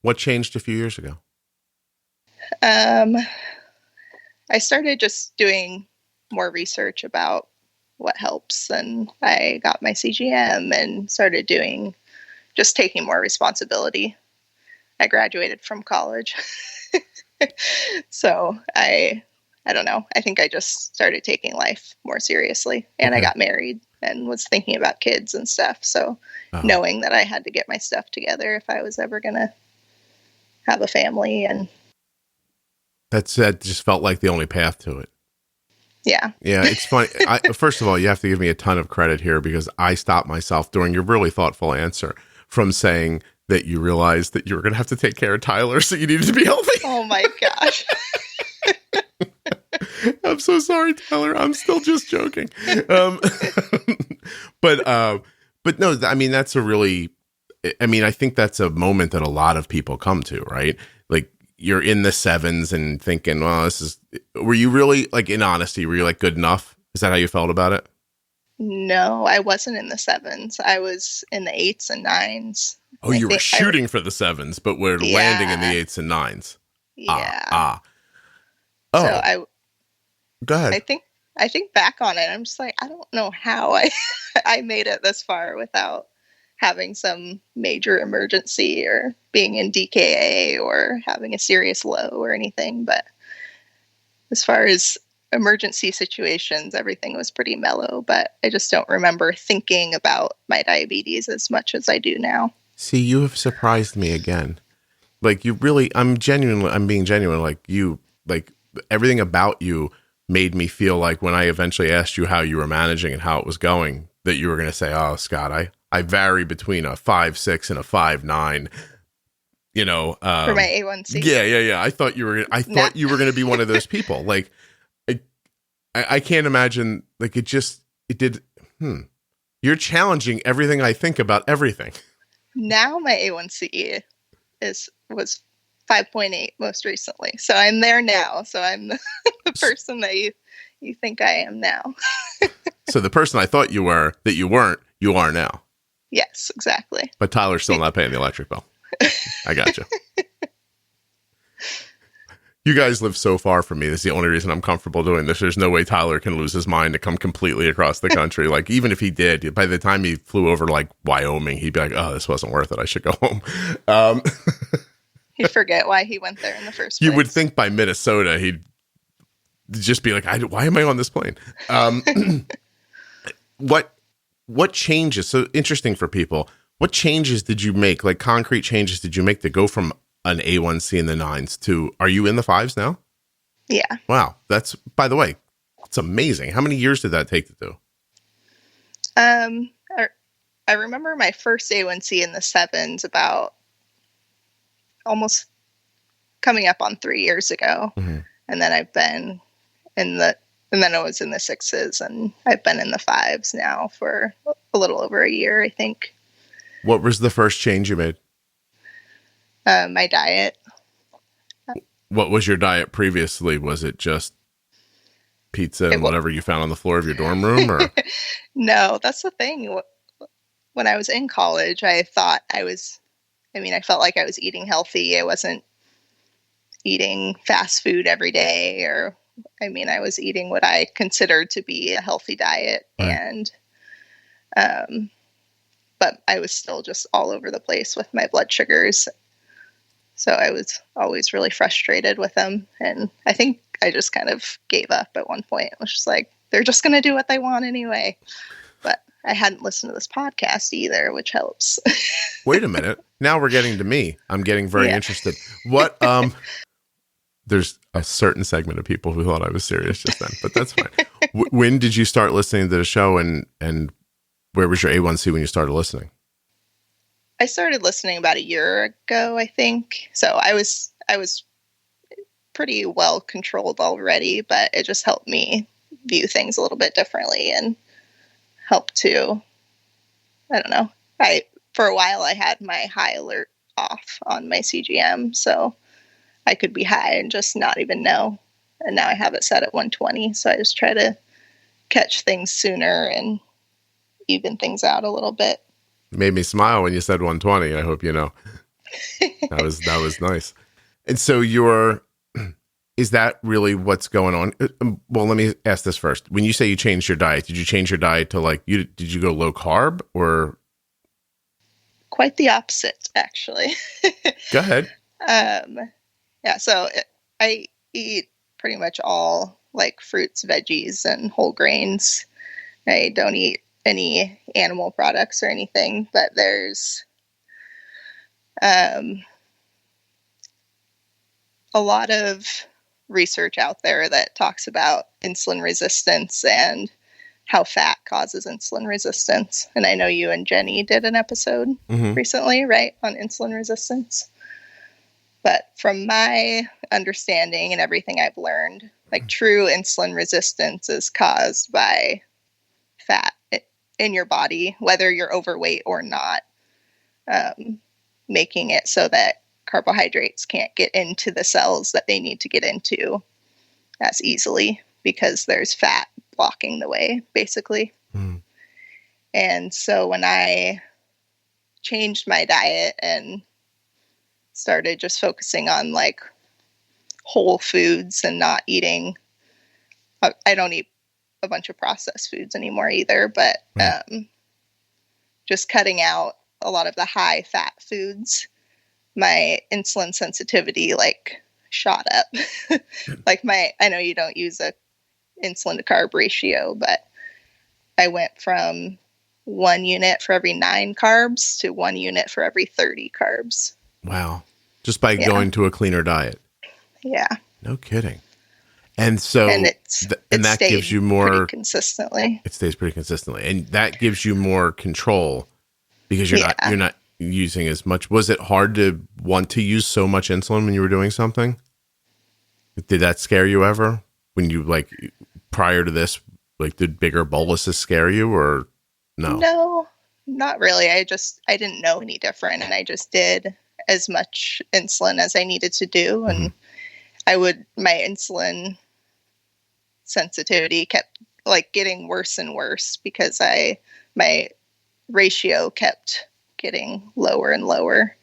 What changed a few years ago? I started just doing more research about what helps, and I got my CGM and started taking more responsibility. I graduated from college. So I don't know. I think I just started taking life more seriously, and I got married and was thinking about kids and stuff. So knowing that I had to get my stuff together if I was ever going to have a family, and that just felt like the only path to it. Yeah. Yeah, it's funny. First of all, you have to give me a ton of credit here because I stopped myself during your really thoughtful answer from saying that you realized that you were going to have to take care of Tyler, so you needed to be healthy. Oh my gosh. I'm so sorry, Tyler. I'm still just joking. But no, I mean, I think that's a moment that a lot of people come to, right? Like, you're in the 7s and thinking, well, were you really, like, in honesty, were you like good enough? Is that how you felt about it? No, I wasn't in the 7s. I was in the 8s and 9s. Oh, you were shooting for the 7s, but we're landing in the 8s and 9s. Yeah. Oh, so go ahead. I think back on it, I'm just like, I don't know how I made it this far without having some major emergency or being in DKA or having a serious low or anything. But as far as emergency situations, everything was pretty mellow, but I just don't remember thinking about my diabetes as much as I do now. See, you have surprised me again. Like, you really, I'm being genuine. Like, everything about you made me feel like when I eventually asked you how you were managing and how it was going, that you were going to say, oh, Scott, I vary between a 5.6 and a 5.9, for my A1C. Yeah. I thought you were going to be one of those people. Like, I can't imagine, like, you're challenging everything I think about everything. Now my A1C was 5.8 most recently. So I'm there now. So I'm the person that you think I am now. So the person I thought you were, that you weren't, you are now. Yes, exactly. But Tyler's still not paying the electric bill. I gotcha. You guys live so far from me. That's the only reason I'm comfortable doing this. There's no way Tyler can lose his mind to come completely across the country. Like, even if he did, by the time he flew over to, like, Wyoming, he'd be like, oh, this wasn't worth it. I should go home. He'd forget why he went there in the first place. You would think by Minnesota, he'd just be like, why am I on this plane? What changes? So interesting for people. What changes did you make? Like concrete changes did you make to go from an A1C in the 9s to, are you in the 5s now? Yeah. Wow. That's, by the way, it's amazing. How many years did that take to do? I remember my first A1C in the 7s about almost coming up on 3 years ago. Mm-hmm. And then I've been and then I was in the 6s, and I've been in the 5s now for a little over a year, I think. What was the first change you made? My diet. What was your diet previously? Was it just pizza and whatever you found on the floor of your dorm room? Or? No, that's the thing. When I was in college, I felt like I was eating healthy. I wasn't eating fast food every day, I was eating what I considered to be a healthy diet. Right. And, but I was still just all over the place with my blood sugars. So I was always really frustrated with them. And I think I just kind of gave up at one point. I was just like, they're just going to do what they want anyway. But I hadn't listened to this podcast either, which helps. Wait a minute. Now we're getting to me. I'm getting very interested. What, there's a certain segment of people who thought I was serious just then, but that's fine. When did you start listening to the show, and where was your A1C when you started listening? I started listening about a year ago, I think. So I was pretty well controlled already, but it just helped me view things a little bit differently and helped to, I don't know. For a while I had my high alert off on my CGM, so I could be high and just not even know. And now I have it set at 120. So I just try to catch things sooner and even things out a little bit. It made me smile when you said 120. I hope you know. That was nice. And so is that really what's going on? Well, let me ask this first. When you say you changed your diet, did you change your diet to did you go low carb or? Quite the opposite, actually. Go ahead. Yeah, so I eat pretty much all fruits, veggies, and whole grains. I don't eat any animal products or anything, but there's a lot of research out there that talks about insulin resistance and how fat causes insulin resistance. And I know you and Jenny did an episode recently, right, on insulin resistance. But from my understanding and everything I've learned, true insulin resistance is caused by fat in your body, whether you're overweight or not, making it so that carbohydrates can't get into the cells that they need to get into as easily because there's fat blocking the way, basically. Mm. And so when I changed my diet and started just focusing on whole foods and not eating, I don't eat a bunch of processed foods anymore either, but just cutting out a lot of the high fat foods, my insulin sensitivity shot up. I know you don't use a insulin to carb ratio, but I went from 1 unit for every 9 carbs to 1 unit for every 30 carbs. Wow. Just by going to a cleaner diet. Yeah. No kidding. And so, and that gives you more pretty consistently. It stays pretty consistently. And that gives you more control because you're not using as much. Was it hard to want to use so much insulin when you were doing something? Did that scare you ever? When you prior to this, did bigger boluses scare you or no? No, not really. I didn't know any different, and I just did as much insulin as I needed to do. And my insulin sensitivity kept getting worse and worse because my ratio kept getting lower and lower.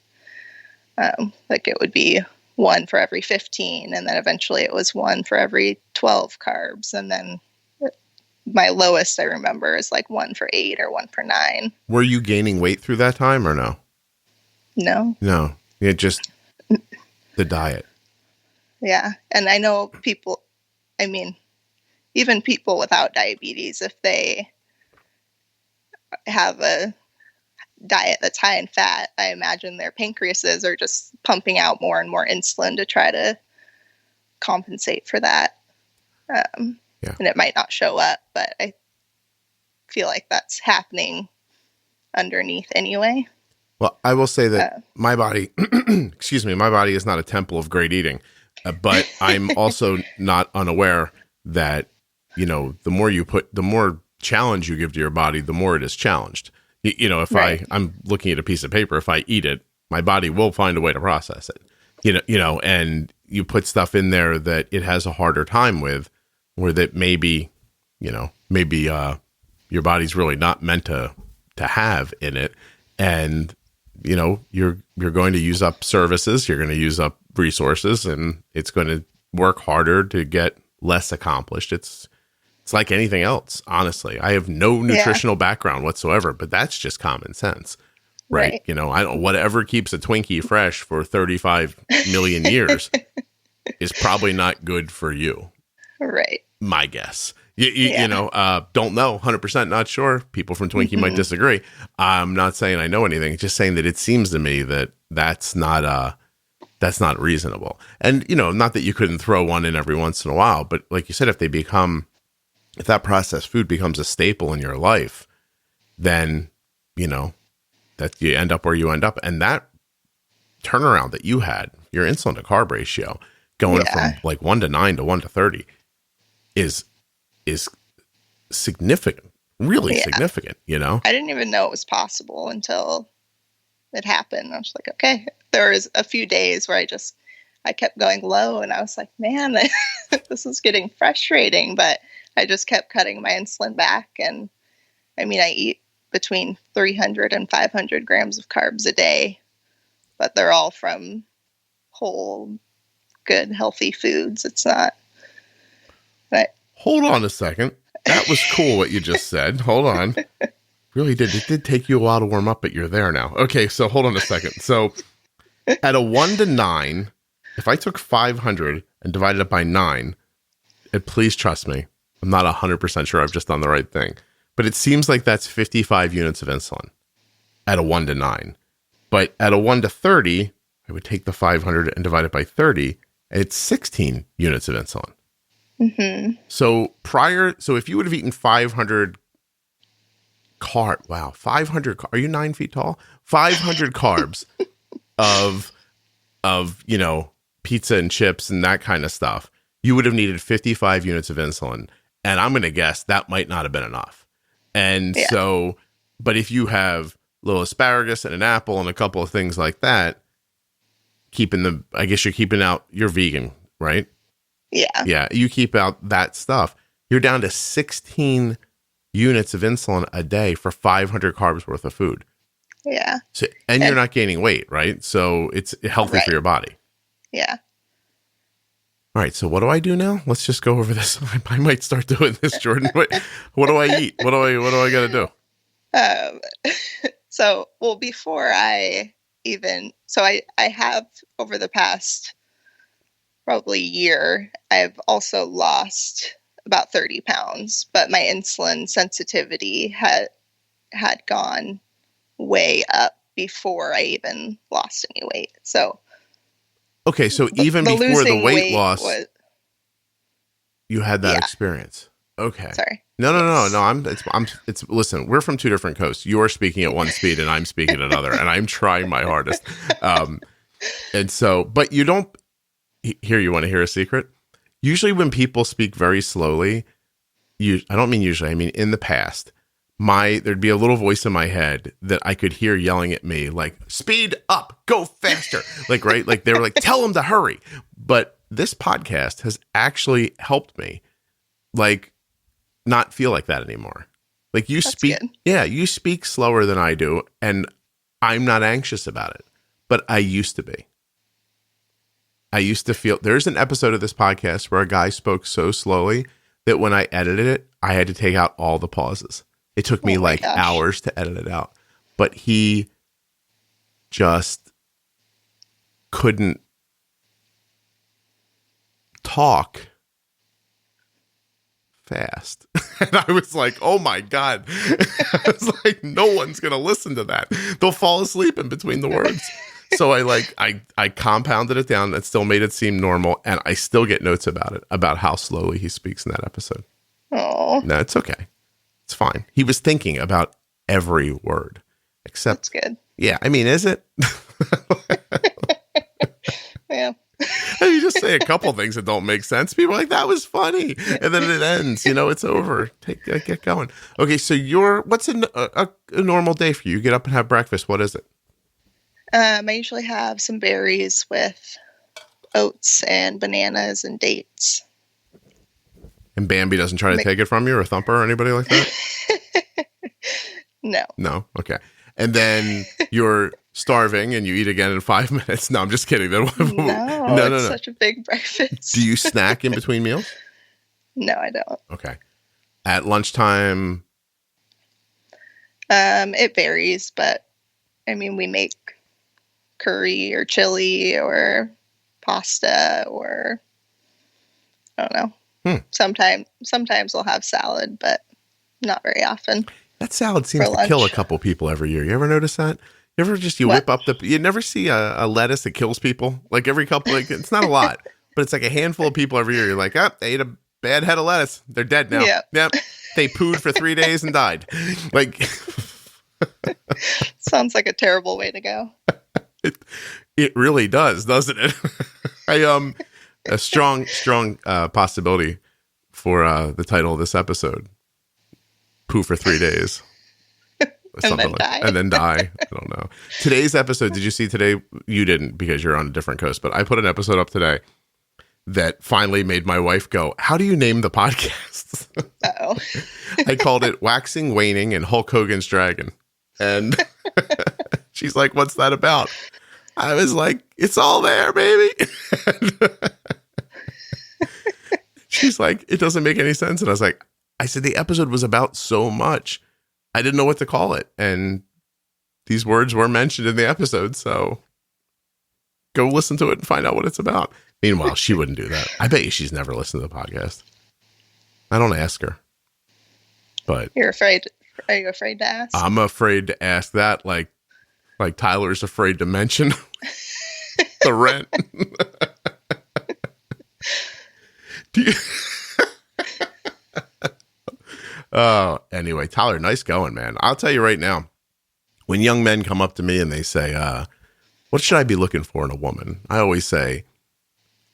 It would be 1 for every 15, and then eventually it was 1 for every 12 carbs, and then my lowest I remember is 1 for 8 or 1 for 9. Were you gaining weight through that time or no? No. Yeah, just the diet. Yeah, and I know people, even people without diabetes, if they have a diet that's high in fat, I imagine their pancreases are just pumping out more and more insulin to try to compensate for that. And it might not show up, but I feel like that's happening underneath anyway. Well, I will say that my body, excuse me, my body is not a temple of great eating, but I'm also not unaware that, you know, the more challenge you give to your body, the more it is challenged. You know, if I'm looking at a piece of paper, if I eat it, my body will find a way to process it, you know, and you put stuff in there that it has a harder time with, or that maybe your body's really not meant to have in it. And, you know, you're going to use up services, you're going to use up resources, and it's going to work harder to get less accomplished. It's like anything else, honestly. I have no nutritional background whatsoever, but that's just common sense, right? You know, whatever keeps a Twinkie fresh for 35 million years is probably not good for you. Right. My guess. You know, don't know, 100% not sure. People from Twinkie might disagree. I'm not saying I know anything, just saying that it seems to me that that's not reasonable. And, you know, not that you couldn't throw one in every once in a while, but like you said, if that processed food becomes a staple in your life, then, you know, that you end up where you end up. And that turnaround that you had, your insulin to carb ratio going from like 1 to 9 to 1 to 30 is significant, really significant, you know? I didn't even know it was possible until it happened. I was like, okay. There was a few days where I kept going low, and I was like, man, this is getting frustrating, but I just kept cutting my insulin back. And I mean, I eat between 300 and 500 grams of carbs a day, but they're all from whole, good, healthy foods. It's not. But hold on a second. That was cool what you just said. Hold on. Really did. It did take you a while to warm up, but you're there now. Okay, so hold on a second. So at a 1 to 9, if I took 500 and divided it by 9, and please trust me, I'm not 100% sure I've just done the right thing, but it seems like that's 55 units of insulin at a 1 to 9. But at a 1 to 30, I would take the 500 and divide it by 30, and it's 16 units of insulin. Mm-hmm. So if you would have eaten 500 are you 9 feet tall? 500 carbs of, you know, pizza and chips and that kind of stuff, you would have needed 55 units of insulin. And I'm going to guess that might not have been enough. And so, but if you have a little asparagus and an apple and a couple of things like that, I guess you're vegan, right? Yeah. Yeah. You keep out that stuff, you're down to 16 units of insulin a day for 500 carbs worth of food. Yeah. So, and you're not gaining weight, right? So it's healthy for your body. Yeah. All right. So what do I do now? Let's just go over this. I might start doing this, Jordan. What do I eat? What do I got to do? So, well, before I have over the past probably year, I've also lost about 30 pounds, but my insulin sensitivity had gone way up before I even lost any weight. So, okay, so even before the weight loss, you had that experience. Okay. Sorry. No. Listen, we're from two different coasts. You're speaking at one speed and I'm speaking at another, and I'm trying my hardest. And so, but you don't. Here, you want to hear a secret? Usually when people speak very slowly, I don't mean usually, I mean in the past, there'd be a little voice in my head that I could hear yelling at me like, speed up, go faster. Like, right? Like they were like, tell them to hurry. But this podcast has actually helped me like not feel like that anymore. Like you you speak slower than I do, and I'm not anxious about it, but I used to be. I used to feel, there's an episode of this podcast where a guy spoke so slowly that when I edited it, I had to take out all the pauses. It took me hours to edit it out, but he just couldn't talk fast. And I was like, oh my God. I was like, no one's going to listen to that. They'll fall asleep in between the words. So I compounded it down and still made it seem normal. And I still get notes about it, about how slowly he speaks in that episode. Oh, No, it's okay. It's fine. He was thinking about every word except. that's good. Yeah. I mean, is it? Yeah. You just say a couple things that don't make sense. People are like, that was funny. And then it ends, it's over. Get going. Okay. So what's a normal day for you? You get up and have breakfast. What is it? I usually have some berries with oats and bananas and dates. And Bambi doesn't try to take it from you, or Thumper or anybody like that? No. No? Okay. And then you're starving and you eat again in 5 minutes. No, I'm just kidding. No, it's such a big breakfast. Do you snack in between meals? No, I don't. Okay. At lunchtime? It varies, but I mean, we make curry or chili or pasta or I don't know. Sometimes we'll have salad, but not very often. That salad seems to kill a couple people every year. You ever notice that? You ever whip up you never see a lettuce that kills people? Like every couple, it's not a lot, but it's like a handful of people every year. You're like, they ate a bad head of lettuce. They're dead now. Yep. They pooed for 3 days and died. Like, sounds like a terrible way to go. It really does, doesn't it? A strong possibility for the title of this episode. Poo for 3 days. And then die. I don't know. Today's episode, did you see today? You didn't because you're on a different coast, but I put an episode up today that finally made my wife go, how do you name the podcast? Uh-oh. I called it Waxing, Waning, and Hulk Hogan's Dragon. And she's like, what's that about? I was like, it's all there, baby. She's like, it doesn't make any sense. And I said, the episode was about so much. I didn't know what to call it. And these words were mentioned in the episode. So go listen to it and find out what it's about. Meanwhile, she wouldn't do that. I bet you she's never listened to the podcast. I don't ask her. But you're afraid. Are you afraid to ask? I'm afraid to ask that. Like Tyler's afraid to mention the rent. Do you... Anyway, Tyler, nice going, man. I'll tell you right now, when young men come up to me and they say, what should I be looking for in a woman? I always say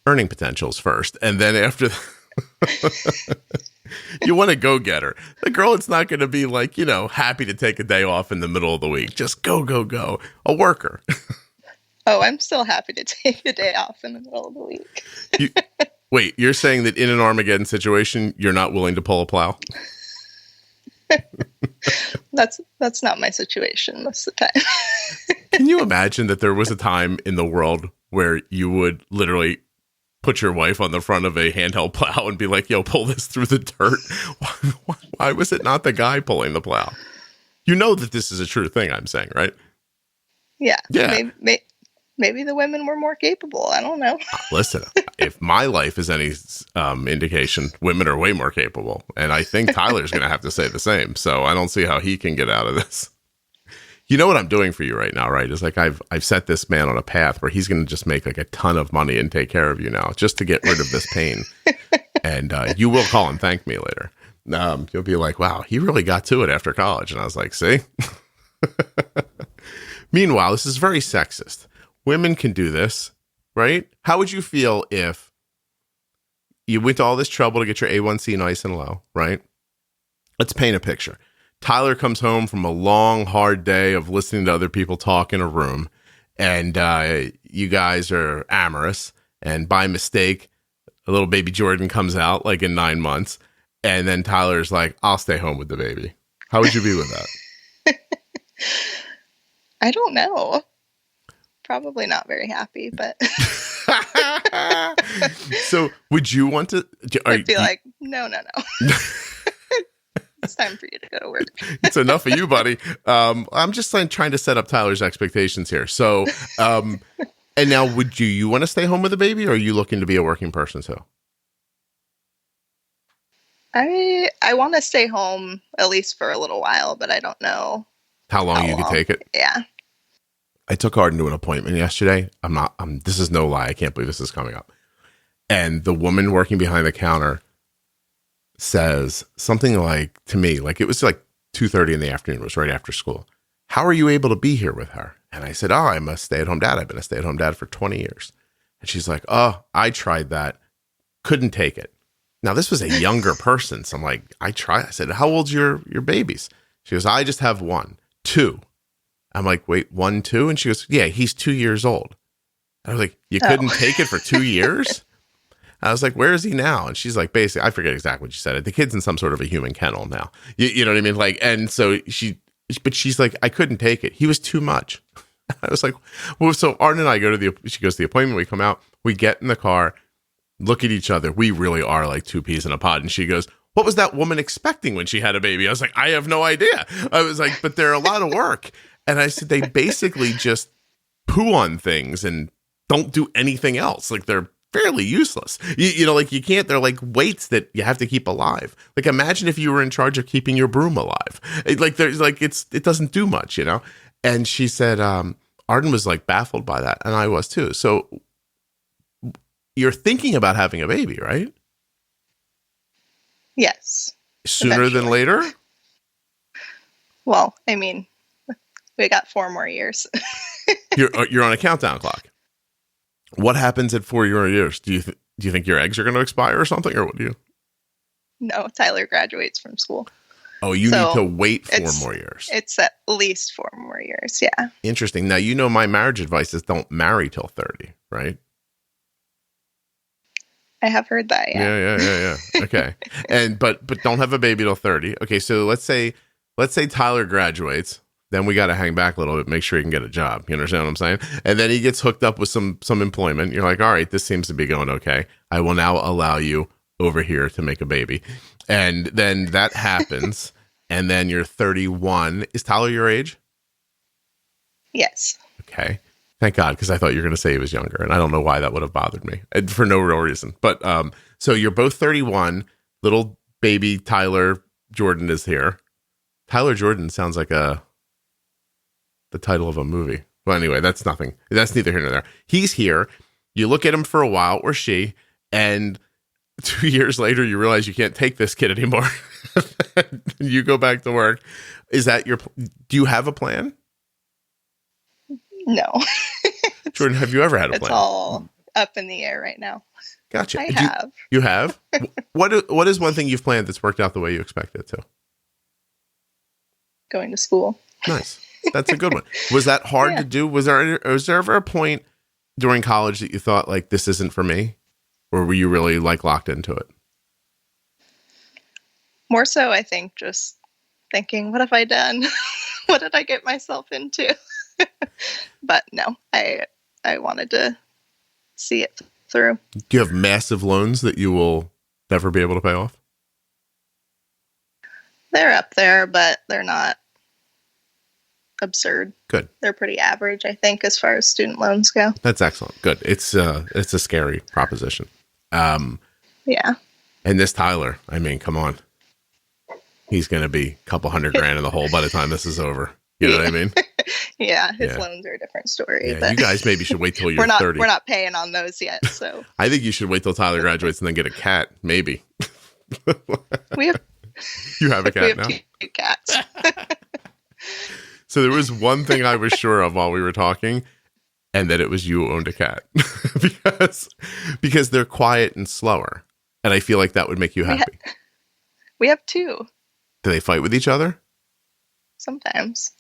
earning potentials first. And then after you want to go get her. The girl, it's not going to be like, happy to take a day off in the middle of the week. Just go. A worker. Oh, I'm still happy to take a day off in the middle of the week. Wait, you're saying that in an Armageddon situation, you're not willing to pull a plow? That's not my situation most of the time. Can you imagine that there was a time in the world where you would literally put your wife on the front of a handheld plow and be like, yo, pull this through the dirt? Why was it not the guy pulling the plow? You know that this is a true thing I'm saying, right? Yeah. Maybe the women were more capable. I don't know. Listen, if my life is any indication, women are way more capable. And I think Tyler's going to have to say the same. So I don't see how he can get out of this. You know what I'm doing for you right now, right? Is like I've set this man on a path where he's going to just make like a ton of money and take care of you now just to get rid of this pain. And you will call and thank me later. You'll be like, wow, he really got to it after college. And I was like, see? Meanwhile, this is very sexist. Women can do this, right? How would you feel if you went to all this trouble to get your A1C nice and low, right? Let's paint a picture. Tyler comes home from a long, hard day of listening to other people talk in a room, and you guys are amorous, and by mistake, a little baby Jordon comes out like in 9 months, and then Tyler's like, I'll stay home with the baby. How would you be with that? I don't know. Probably not very happy, but. So would you want to? I'd be like, no. It's time for you to go to work. It's enough of you, buddy. I'm just trying to set up Tyler's expectations here. So, and now would you want to stay home with the baby, or are you looking to be a working person too? I want to stay home at least for a little while, but I don't know how long you could take it. Yeah. I took Arden to an appointment yesterday. This is no lie. I can't believe this is coming up. And the woman working behind the counter says something like to me, like it was like 2:30 in the afternoon. It was right after school. How are you able to be here with her? And I said, oh, I'm a stay-at-home dad. I've been a stay-at-home dad for 20 years. And she's like, oh, I tried that. Couldn't take it. Now, this was a younger person. So I'm like, I said, how old's your babies? She goes, I just have one, 2. I'm like, wait, 1, 2? And she goes, yeah, he's 2 years old. I was like, you couldn't take it for 2 years? I was like, where is he now? And she's like, basically, I forget exactly what she said. The kid's in some sort of a human kennel now. You know what I mean? Like, and so she's like, I couldn't take it. He was too much. I was like, well, so Arden and I she goes to the appointment. We come out, we get in the car, look at each other. We really are like 2 peas in a pod. And she goes, what was that woman expecting when she had a baby? I was like, I have no idea. I was like, but they're a lot of work. And I said, they basically just poo on things and don't do anything else. Like they're fairly useless. You know, like you can't, they're like weights that you have to keep alive. Like imagine if you were in charge of keeping your broom alive. It doesn't do much, you know? And she said, Arden was like baffled by that. And I was too. So you're thinking about having a baby, right? Yes. Sooner than later? Well, I mean, we got 4 more years. You're on a countdown clock. What happens at 4 years? Do you think your eggs are going to expire or something, or what do you? No, Tyler graduates from school. Oh, you need to wait 4 more years. It's at least 4 more years, yeah. Interesting. Now, you know my marriage advice is don't marry till 30, right? I have heard that, yeah. Yeah. Okay. But don't have a baby till 30. Okay, so let's say Tyler graduates. Then we got to hang back a little bit, make sure he can get a job. You understand what I'm saying? And then he gets hooked up with some employment. You're like, all right, this seems to be going okay. I will now allow you over here to make a baby. And then that happens. And then you're 31. Is Tyler your age? Yes. Okay. Thank God, because I thought you were going to say he was younger. And I don't know why that would have bothered me for no real reason. But so you're both 31. Little baby Tyler Jordon is here. Tyler Jordon sounds like the title of a movie. Well, anyway, that's nothing. That's neither here nor there. He's here. You look at him for a while, or she, and 2 years later, you realize you can't take this kid anymore. You go back to work. Is that do you have a plan? No. Jordon, have you ever had a plan? It's all up in the air right now. Gotcha. I have. You have? What is one thing you've planned that's worked out the way you expected it to? Going to school. Nice. That's a good one. Was that hard to do? Was there ever a point during college that you thought like, this isn't for me? Or were you really like locked into it? More so, I think, just thinking, what have I done? What did I get myself into? But no, I wanted to see it through. Do you have massive loans that you will never be able to pay off? They're up there, but they're not absurd. Good. They're pretty average, I think, as far as student loans go. That's excellent. Good. It's a scary proposition. Yeah. And this Tyler, I mean, come on. He's going to be a couple $100,000 in the hole by the time this is over. You know what I mean? Yeah, his loans are a different story. Yeah, but you guys maybe should wait till you're 30. We're not paying on those yet, so. I think you should wait till Tyler graduates and then get a cat, maybe. You have a cat we have now? 2 cats. So there was one thing I was sure of while we were talking, and that it was you who owned a cat. because they're quiet and slower. And I feel like that would make you happy. We have 2. Do they fight with each other? Sometimes.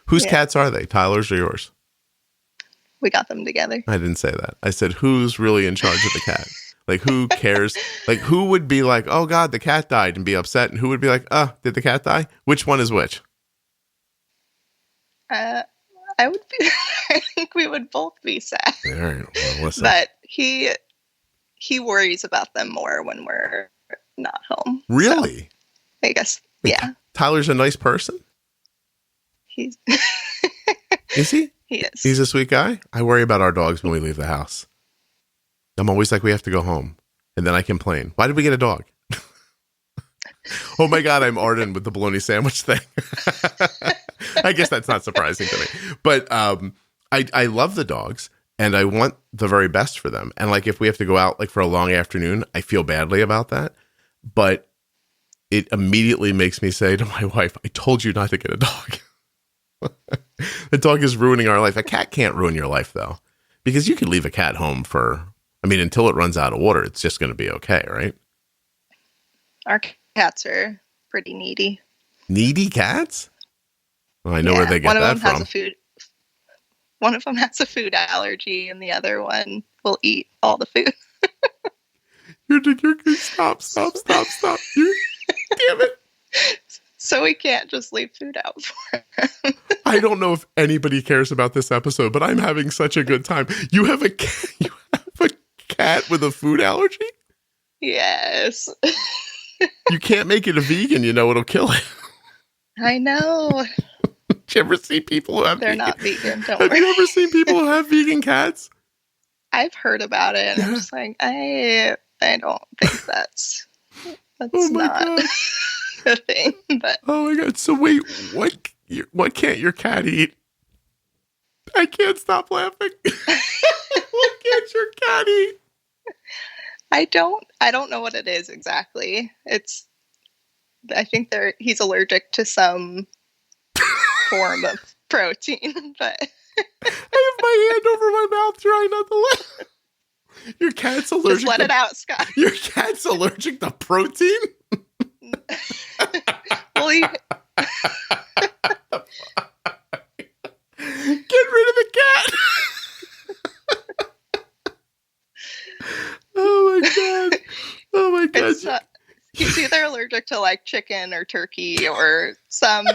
Whose cats are they? Tyler's or yours? We got them together. I didn't say that. I said, who's really in charge of the cat? Like, who cares? Like, who would be like, oh, God, the cat died and be upset? And who would be like, did the cat die? Which one is which? I think we would both be sad. All right. Well, listen. But he worries about them more when we're not home. Really? So, I guess, yeah. Tyler's a nice person? Is he? He is. He's a sweet guy? I worry about our dogs when we leave the house. I'm always like, we have to go home. And then I complain, why did we get a dog? Oh my God, I'm Arden with the bologna sandwich thing. I guess that's not surprising to me. But I love the dogs and I want the very best for them. And like if we have to go out like for a long afternoon, I feel badly about that. But it immediately makes me say to my wife, I told you not to get a dog. The dog is ruining our life. A cat can't ruin your life though. Because you can leave a cat home until it runs out of water, it's just going to be okay, right? Our cats are pretty needy. Needy cats? Well, I know where they get that from. One of them has a food allergy, and the other one will eat all the food. You're stop. Damn it. So we can't just leave food out for him. I don't know if anybody cares about this episode, but I'm having such a good time. You have a cat with a food allergy? Yes. You can't make it a vegan, it'll kill it. I know. Did you ever see people who have They're not vegan, don't Have worry. you ever seen people who have vegan cats? I've heard about it, and I'm just like, I don't think that's not a thing. But oh my God! So wait, what can't your cat eat? I can't stop laughing. What can't your cat eat? I don't know what it is exactly. I think he's allergic to some form of protein, but I have my hand over my mouth trying not to laugh. Your cat's allergic. Just let it out, Scott. Your cat's allergic to protein? Well, Get rid of the cat. Oh my God. He's either allergic to like chicken or turkey or some.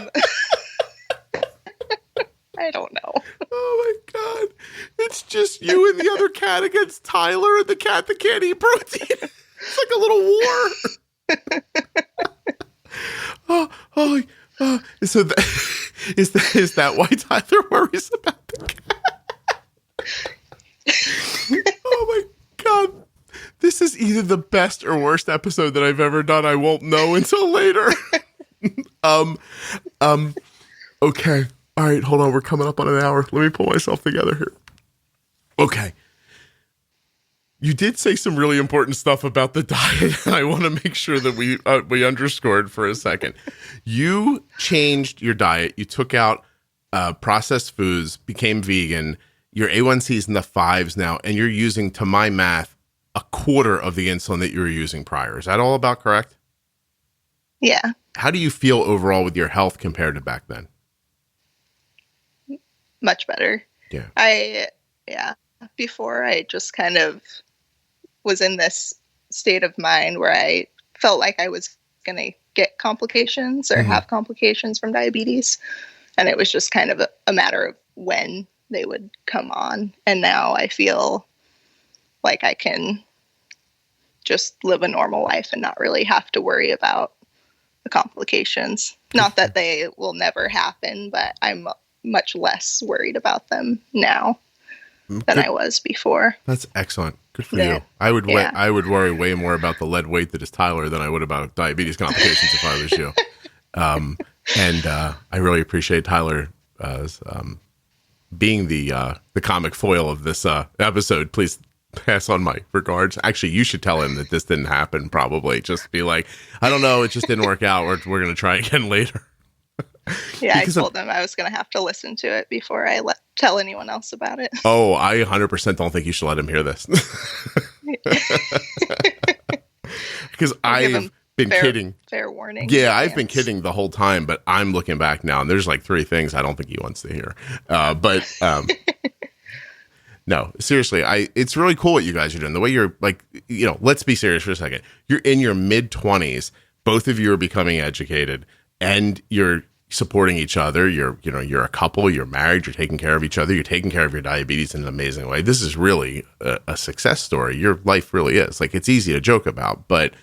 I don't know. Oh my God. It's just you and the other cat against Tyler and the cat that can't eat protein. It's like a little war. So is that why Tyler worries about the cat? Oh my God. This is either the best or worst episode that I've ever done. I won't know until later. Okay. All right, hold on. We're coming up on an hour. Let me pull myself together here. Okay. You did say some really important stuff about the diet, and I want to make sure that we underscored for a second. You changed your diet. You took out processed foods, became vegan. Your A1C is in the 5s now, and you're using, to my math, a quarter of the insulin that you were using prior. Is that all about correct? Yeah. How do you feel overall with your health compared to back then? Much better. Yeah. Before I just kind of was in this state of mind where I felt like I was going to get complications or have complications from diabetes. And it was just kind of a matter of when they would come on. And now I feel like I can just live a normal life and not really have to worry about the complications. Not that they will never happen, but I'm much less worried about them now than I was before. That's excellent. Good for you. I would worry way more about the lead weight that is Tyler than I would about diabetes complications if I was you. And I really appreciate Tyler being the comic foil of this episode. Please pass on my regards. Actually, you should tell him that this didn't happen. Probably just be like, I don't know, it just didn't work out. We're going to try again later. Yeah, I told them I was going to have to listen to it before I tell anyone else about it. Oh, I 100% don't think you should let him hear this. Because I've been kidding. Fair warning. Yeah, I've been kidding the whole time, but I'm looking back now, and there's like 3 things I don't think he wants to hear. No, seriously, it's really cool what you guys are doing. The way you're like, let's be serious for a second. You're in your mid-20s. Both of you are becoming educated, and you're supporting each other. You're a couple, you're married, you're taking care of each other, you're taking care of your diabetes in an amazing way. This is really a success story. Your life really is. Like, it's easy to joke about, but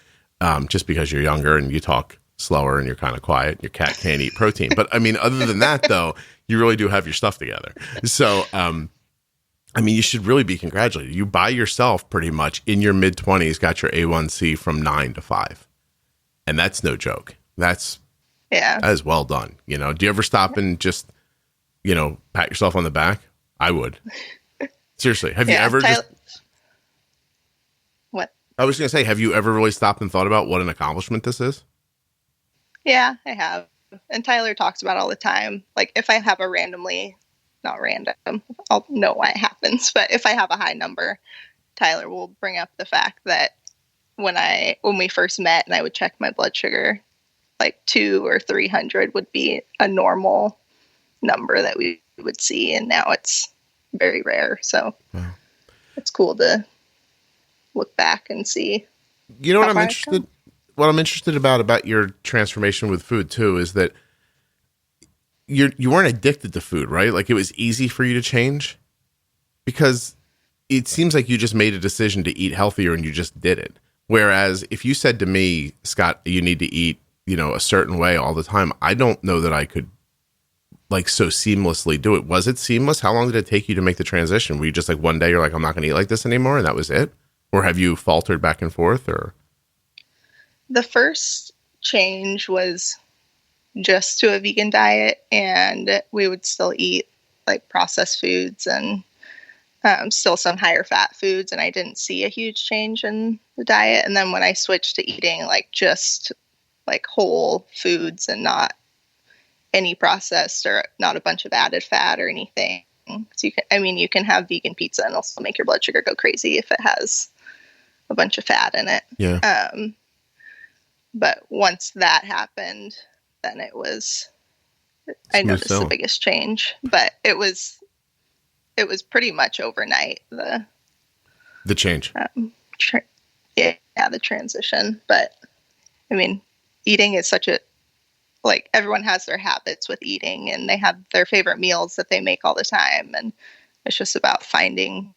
just because you're younger and you talk slower and you're kind of quiet, your cat can't eat protein. But I mean, other than that, though, you really do have your stuff together. So I mean, you should really be congratulated. You by yourself pretty much in your mid-20s got your A1C from 9 to 5. And that's no joke. That is well done. You know, do you ever stop and just, you know, pat yourself on the back? I would. Seriously. Have you ever What? I was going to say, have you ever really stopped and thought about what an accomplishment this is? Yeah, I have. And Tyler talks about it all the time. Like if I have not random, I'll know why it happens. But if I have a high number, Tyler will bring up the fact that when we first met and I would check my blood sugar, like 200 or 300 would be a normal number that we would see. And now it's very rare. So it's cool to look back and see. You know what I'm interested about your transformation with food too, is that you weren't addicted to food, right? Like it was easy for you to change, because it seems like you just made a decision to eat healthier and you just did it. Whereas if you said to me, Scott, you need to eat, you know, a certain way all the time, I don't know that I could like so seamlessly do it. Was it seamless? How long did it take you to make the transition? Were you just like one day you're like, I'm not going to eat like this anymore, and that was it? Or have you faltered back and forth? Or the first change was just to a vegan diet, and we would still eat like processed foods and still some higher fat foods, and I didn't see a huge change in the diet. And then when I switched to eating like just like whole foods and not any processed or not a bunch of added fat or anything, so you can have vegan pizza and also make your blood sugar go crazy if it has a bunch of fat in it. Yeah. But once that happened, then it was, I noticed the biggest change, but it was pretty much overnight. The change. The transition. But I mean, eating is like everyone has their habits with eating, and they have their favorite meals that they make all the time. And it's just about finding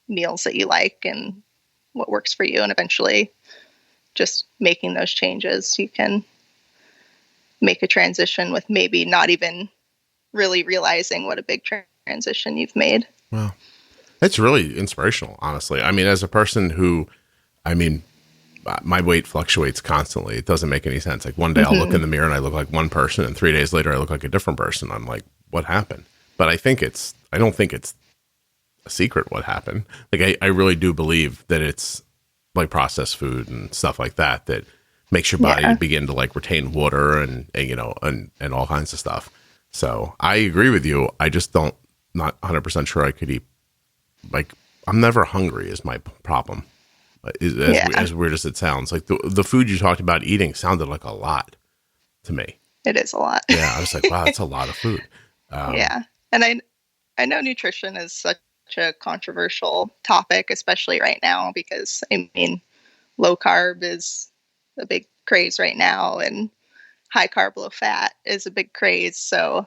meals that you like and what works for you. And eventually just making those changes, you can make a transition with maybe not even really realizing what a big transition you've made. Wow. That's really inspirational, honestly. I mean, as a person who, my weight fluctuates constantly. It doesn't make any sense. Like one day I'll look in the mirror and I look like one person, and 3 days later I look like a different person. I'm like, what happened? But I don't think it's a secret what happened. Like I really do believe that it's like processed food and stuff like that makes your body begin to like retain water and all kinds of stuff. So I agree with you. I just not 100% sure I could eat. Like I'm never hungry is my problem. As weird as it sounds, like the food you talked about eating sounded like a lot to me. It is a lot. Yeah. I was like, wow, that's a lot of food. And I know nutrition is such a controversial topic, especially right now, because low carb is a big craze right now, and high carb, low fat is a big craze. So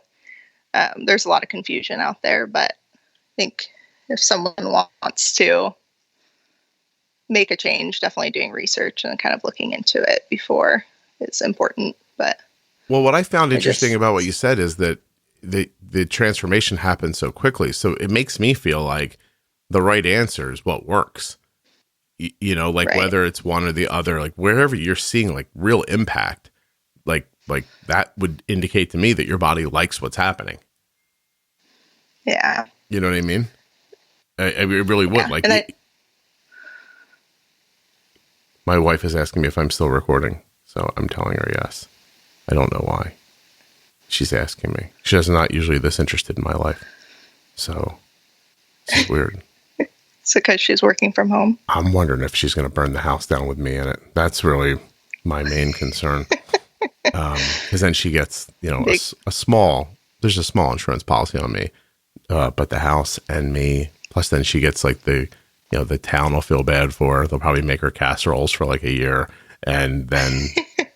there's a lot of confusion out there, but I think if someone wants to make a change, definitely doing research and kind of looking into it before is important. But what I found interesting about what you said is that the transformation happened so quickly. So it makes me feel like the right answer is what works, whether it's one or the other, like wherever you're seeing like real impact, like that would indicate to me that your body likes what's happening. Yeah. You know what I mean? I really would. My wife is asking me if I'm still recording, so I'm telling her yes. I don't know why. She's asking me. She's not usually this interested in my life. So it's weird. So because she's working from home? I'm wondering if she's going to burn the house down with me in it. That's really my main concern. Because then she gets, there's a small insurance policy on me, but the house and me, plus then she gets like the town will feel bad for her. They'll probably make her casseroles for like a year. And then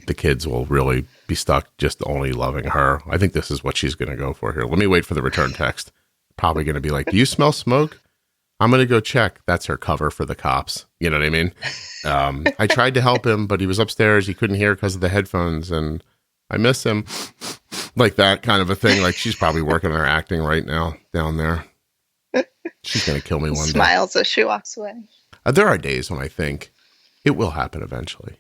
the kids will really be stuck just only loving her. I think this is what she's going to go for here. Let me wait for the return text. Probably going to be like, do you smell smoke? I'm going to go check. That's her cover for the cops. You know what I mean? I tried to help him, but he was upstairs. He couldn't hear because of the headphones, and I miss him. Like that kind of a thing. Like she's probably working on her acting right now down there. She's going to kill me one day. Smiles as she walks away. There are days when I think it will happen eventually.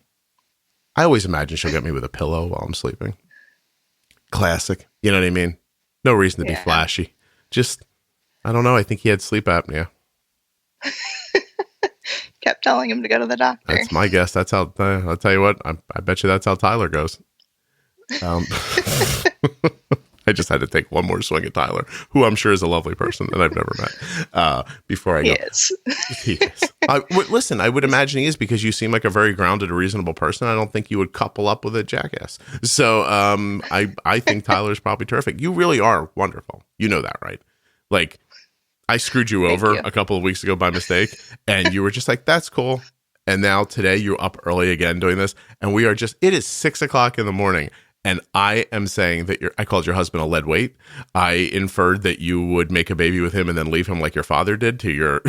I always imagine she'll get me with a pillow while I'm sleeping. Classic. You know what I mean? No reason to be flashy. Just, I don't know. I think he had sleep apnea. Kept telling him to go to the doctor. That's my guess. That's how, I'll tell you what, I bet you that's how Tyler goes. I just had to take one more swing at Tyler, who I'm sure is a lovely person that I've never met, before I go. He is. He is. Listen, I would imagine he is, because you seem like a very grounded, reasonable person. I don't think you would couple up with a jackass. So I think Tyler's probably terrific. You really are wonderful. You know that, right? Like, I screwed you over a couple of weeks ago by mistake, and you were just like, that's cool. And now today you're up early again doing this, and we are just, it is 6:00 in the morning. And I am saying that I called your husband a lead weight. I inferred that you would make a baby with him and then leave him like your father did to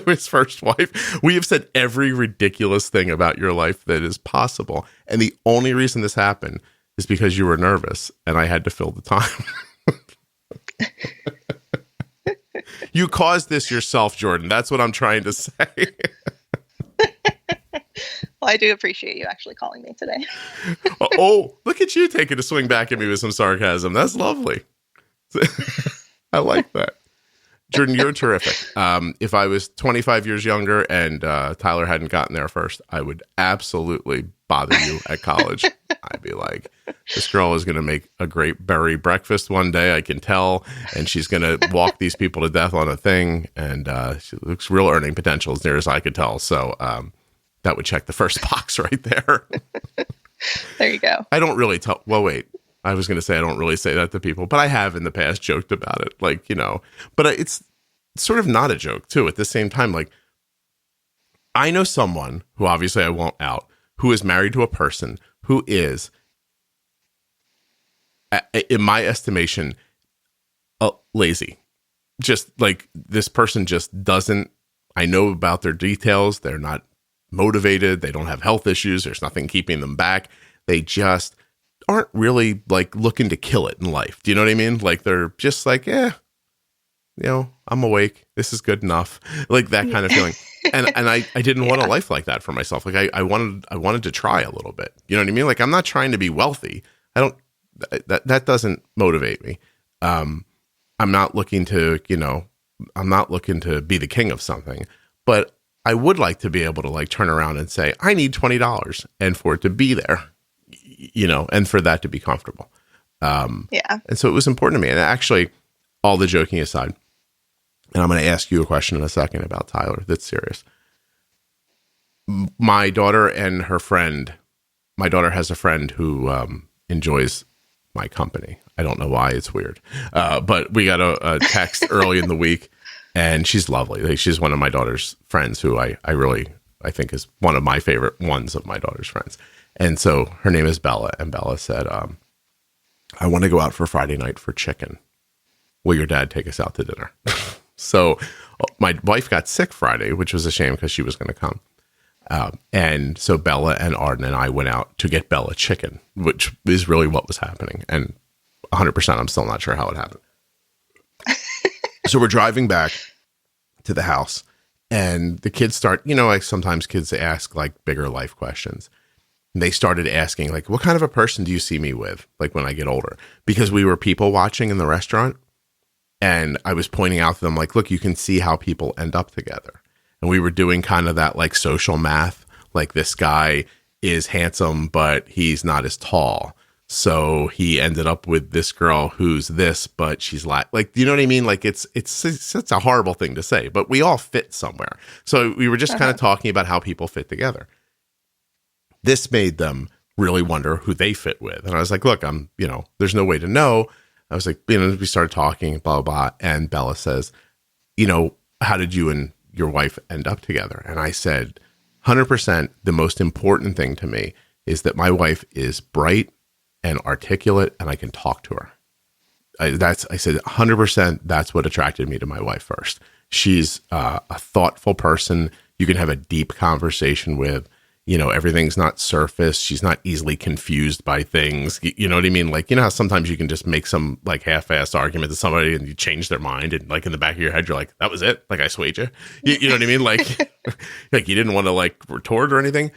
his first wife. We have said every ridiculous thing about your life that is possible. And the only reason this happened is because you were nervous and I had to fill the time. You caused this yourself, Jordon. That's what I'm trying to say. Well, I do appreciate you actually calling me today. Oh, look at you taking a swing back at me with some sarcasm. That's lovely. I like that. Jordon, you're terrific. If I was 25 years younger and Tyler hadn't gotten there first, I would absolutely bother you at college. I'd be like, this girl is going to make a great berry breakfast one day, I can tell, and she's going to walk these people to death on a thing, and she looks real earning potential as near as I could tell. So that would check the first box right there. There you go. I don't really tell. Well, wait. I was going to say I don't really say that to people, but I have in the past joked about it. Like, you know, but it's sort of not a joke too. At the same time, like, I know someone who obviously I won't out, who is married to a person who is, in my estimation, lazy. Just like, this person just doesn't, I know about their details. They're not motivated. They don't have health issues. There's nothing keeping them back. They just aren't really like looking to kill it in life. Do you know what I mean? Like, they're just like, you know, I'm awake. This is good enough. Like that kind of feeling. And I didn't want a life like that for myself. Like I wanted to try a little bit. You know what I mean? Like, I'm not trying to be wealthy. That doesn't motivate me. I'm not looking to, you know, I'm not looking to be the king of something, but I would like to be able to like turn around and say, I need $20 and for it to be there, you know, and for that to be comfortable. And so it was important to me. And actually, all the joking aside, and I'm going to ask you a question in a second about Tyler that's serious. My daughter and her friend, my daughter has a friend who enjoys my company. I don't know why, it's weird. But we got a text early in the week, and she's lovely. Like, she's one of my daughter's friends who I think is one of my favorite ones of my daughter's friends. And so her name is Bella, and Bella said, I want to go out for Friday night for chicken. Will your dad take us out to dinner? So my wife got sick Friday, which was a shame because she was going to come. And so Bella and Arden and I went out to get Bella chicken, which is really what was happening. And 100%, I'm still not sure how it happened. So we're driving back to the house, and the kids start, you know, like sometimes kids ask like bigger life questions. And they started asking, like, what kind of a person do you see me with, like, when I get older? Because we were people watching in the restaurant, and I was pointing out to them, like, look, you can see how people end up together. And we were doing kind of that like social math, like, this guy is handsome, but he's not as tall. So he ended up with this girl who's this, but she's like, you know what I mean? Like, it's a horrible thing to say, but we all fit somewhere. So we were just kind of talking about how people fit together. This made them really wonder who they fit with. And I was like, look, you know, there's no way to know. I was like, you know, we started talking, blah, blah, blah. And Bella says, you know, how did you and your wife end up together? And I said, 100%, the most important thing to me is that my wife is bright and articulate, and I can talk to her. I said 100%. That's what attracted me to my wife first. She's a thoughtful person you can have a deep conversation with. everything's not surface. She's not easily confused by things. You know what I mean? Like, how sometimes you can just make some like half-assed argument to somebody and you change their mind. And like in the back of your head, you're like, that was it. Like I swayed you. You know what I mean? Like, like you didn't want to like retort or anything.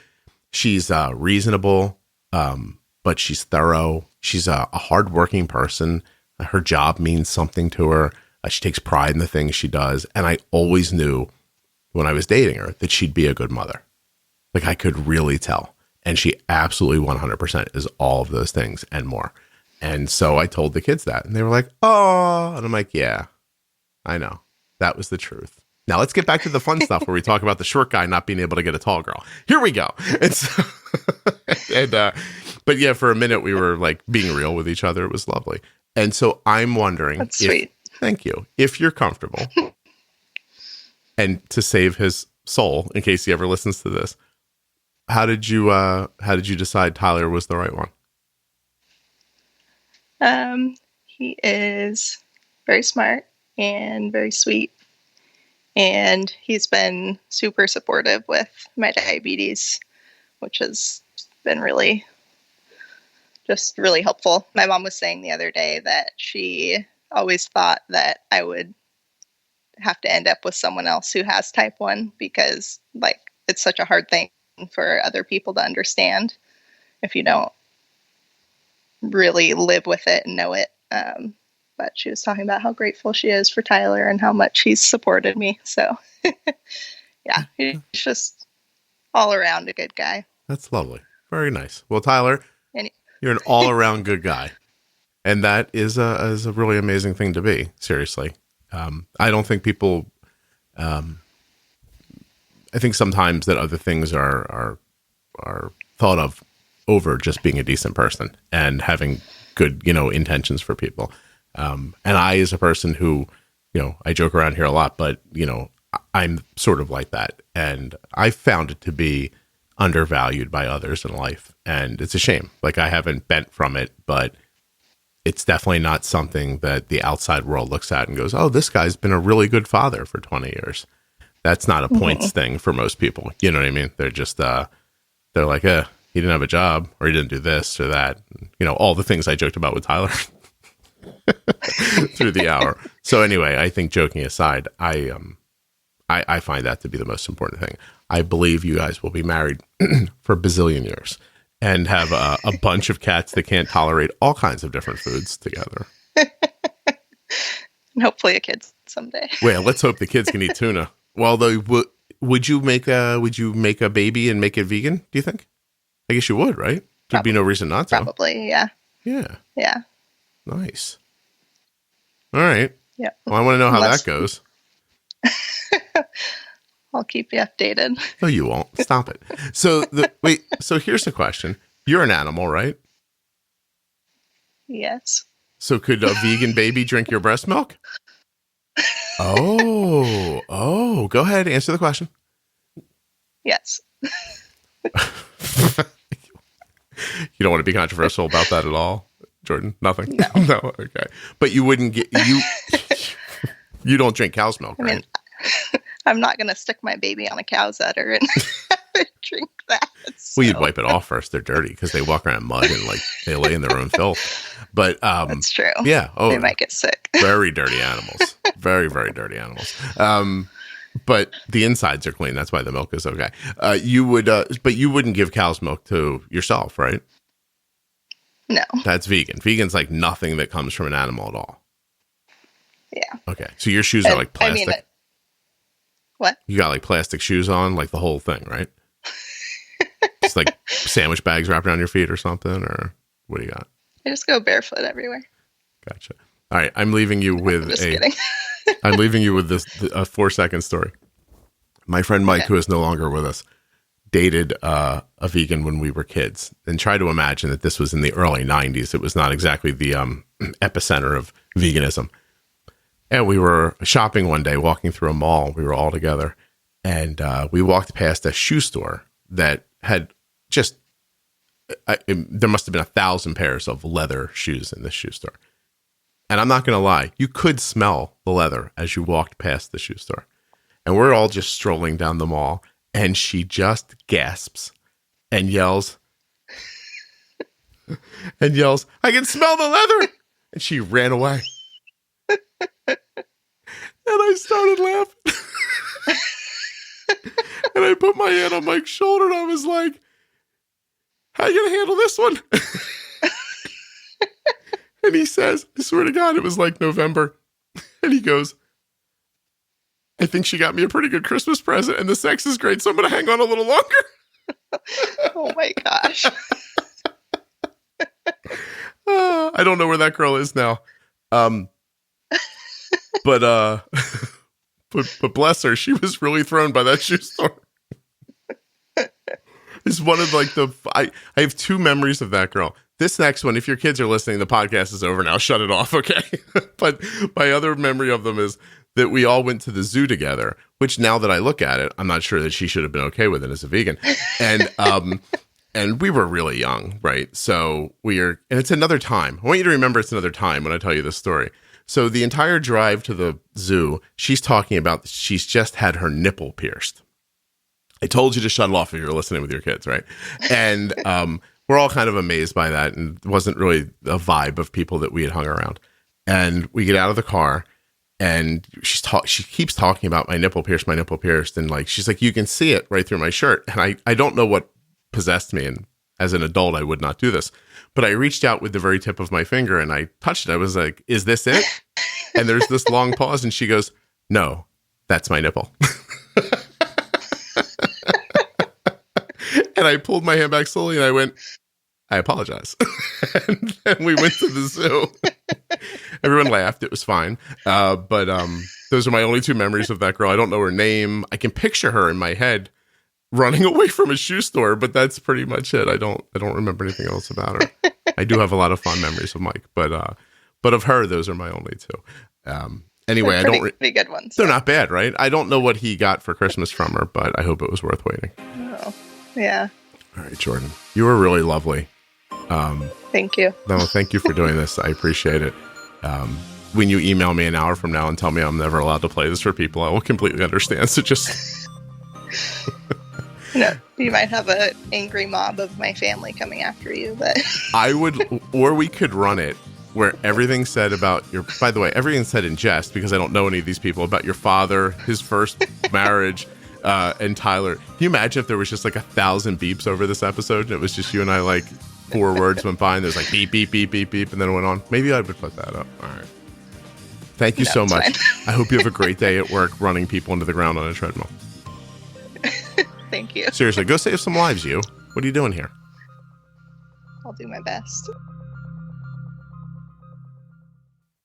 She's reasonable, but she's thorough. She's a hardworking person. Her job means something to her. She takes pride in the things she does. And I always knew when I was dating her that she'd be a good mother. Like I could really tell. And she absolutely 100% is all of those things and more. And so I told the kids that and they were like, oh, and I'm like, yeah, I know. That was the truth. Now let's get back to the fun stuff where we talk about the short guy not being able to get a tall girl. Here we go. And so, but yeah, for a minute we were like being real with each other. It was lovely. And so I'm wondering, that's sweet. Thank you. If you're comfortable and to save his soul, in case he ever listens to this, how did you decide Tyler was the right one? He is very smart and very sweet. And he's been super supportive with my diabetes, which has been really helpful. My mom was saying the other day that she always thought that I would have to end up with someone else who has type 1 because like it's such a hard thing for other people to understand if you don't really live with it and know it. But she was talking about how grateful she is for Tyler and how much he's supported me. So yeah, he's just all around a good guy. That's lovely. Very nice. Well, Tyler, you're an all around good guy. And that is a really amazing thing to be. Seriously. I don't think people, I think sometimes that other things are thought of over just being a decent person and having good, intentions for people. And I, as a person who, I joke around here a lot, but, I'm sort of like that. And I found it to be undervalued by others in life. And it's a shame. Like I haven't bent from it, but it's definitely not something that the outside world looks at and goes, oh, this guy's been a really good father for 20 years. That's not a points thing for most people. You know what I mean? They're just, they're like, he didn't have a job or he didn't do this or that. All the things I joked about with Tyler through the hour. So anyway, I think joking aside, I find that to be the most important thing. I believe you guys will be married for a bazillion years and have a bunch of cats that can't tolerate all kinds of different foods together. And hopefully a kid someday. Well, let's hope the kids can eat tuna. Well, though, would you make a baby and make it vegan? Do you think? I guess you would, right? There'd be no reason not to. Probably, yeah. Yeah. Yeah. Nice. All right. Yeah. Well, I want to know how that goes. I'll keep you updated. No, you won't. Stop it. So So here's the question: you're an animal, right? Yes. So could a vegan baby drink your breast milk? Oh, go ahead. Answer the question. Yes. You don't want to be controversial about that at all, Jordan? Nothing? No. No? Okay. But you wouldn't get, you don't drink cow's milk, right? I mean, I'm not going to stick my baby on a cow's udder and drink that. So. Well, you'd wipe it off first. They're dirty because they walk around in mud and like they lay in their own filth. But that's true. Yeah. Oh, they might get sick. Very dirty animals. Very, very dirty animals. But the insides are clean. That's why the milk is okay. But you wouldn't give cow's milk to yourself, right? No. That's vegan. Vegan's like nothing that comes from an animal at all. Yeah. Okay. So your shoes are like plastic. What? You got like plastic shoes on, like the whole thing, right? Just like sandwich bags wrapped around your feet or something, or what do you got? I just go barefoot everywhere. Gotcha. All right. I'm leaving you with I'm leaving you with this a 4-second story. My friend Mike, who is no longer with us, dated a vegan when we were kids, and try to imagine that this was in the early 90s. It was not exactly the epicenter of veganism. And we were shopping one day, walking through a mall. We were all together, and we walked past a shoe store that had just there must have been 1,000 pairs of leather shoes in this shoe store. And I'm not going to lie, you could smell the leather as you walked past the shoe store. And we're all just strolling down the mall, and she just gasps and yells, "I can smell the leather!" And she ran away. And I started laughing. And I put my hand on Mike's shoulder and I was like, "How you going to handle this one?" And he says, I swear to God, it was like November. And he goes, "I think she got me a pretty good Christmas present and the sex is great, so I'm going to hang on a little longer." Oh my gosh. I don't know where that girl is now. But bless her, she was really thrown by that shoe store. It's one of like I have two memories of that girl. This next one, if your kids are listening, the podcast is over now. Shut it off, okay? But my other memory of them is that we all went to the zoo together, which now that I look at it, I'm not sure that she should have been okay with it as a vegan. And and we were really young, right? So and it's another time. I want you to remember it's another time when I tell you this story. So the entire drive to the zoo, she's talking about she's just had her nipple pierced. I told you to shut it off if you're listening with your kids, right? And we're all kind of amazed by that, and it wasn't really a vibe of people that we had hung around. And we get out of the car, and she keeps talking about my nipple pierced, and like she's like, "You can see it right through my shirt." And I don't know what possessed me, and as an adult, I would not do this. But I reached out with the very tip of my finger, and I touched it. I was like, "Is this it?" And there's this long pause, and she goes, "No, that's my nipple." And I pulled my hand back slowly and I went, "I apologize." And then we went to the zoo. Everyone laughed. It was fine. But those are my only two memories of that girl. I don't know her name. I can picture her in my head running away from a shoe store, but that's pretty much it. I don't remember anything else about her. I do have a lot of fond memories of Mike, but of her, those are my only two. Anyway, pretty good ones. They're not bad, right? I don't know what he got for Christmas from her, but I hope it was worth waiting. Oh, yeah. All right, Jordon, you were really lovely. Thank you. No, thank you for doing this. I appreciate it. When you email me an hour from now and tell me I'm never allowed to play this for people, I will completely understand. So just... No, you might have an angry mob of my family coming after you, but... I would, or we could run it where everything's said about by the way, everything's said in jest because I don't know any of these people, about your father, his first marriage, and Tyler. Can you imagine if there was just like 1,000 beeps over this episode and it was just you and I, like 4 words went by and there's like beep, beep, beep, beep, beep, and then it went on? Maybe I would put that up. All right. Thank you so much. I hope you have a great day at work running people into the ground on a treadmill. Thank you. Seriously, go save some lives, you. What are you doing here? I'll do my best.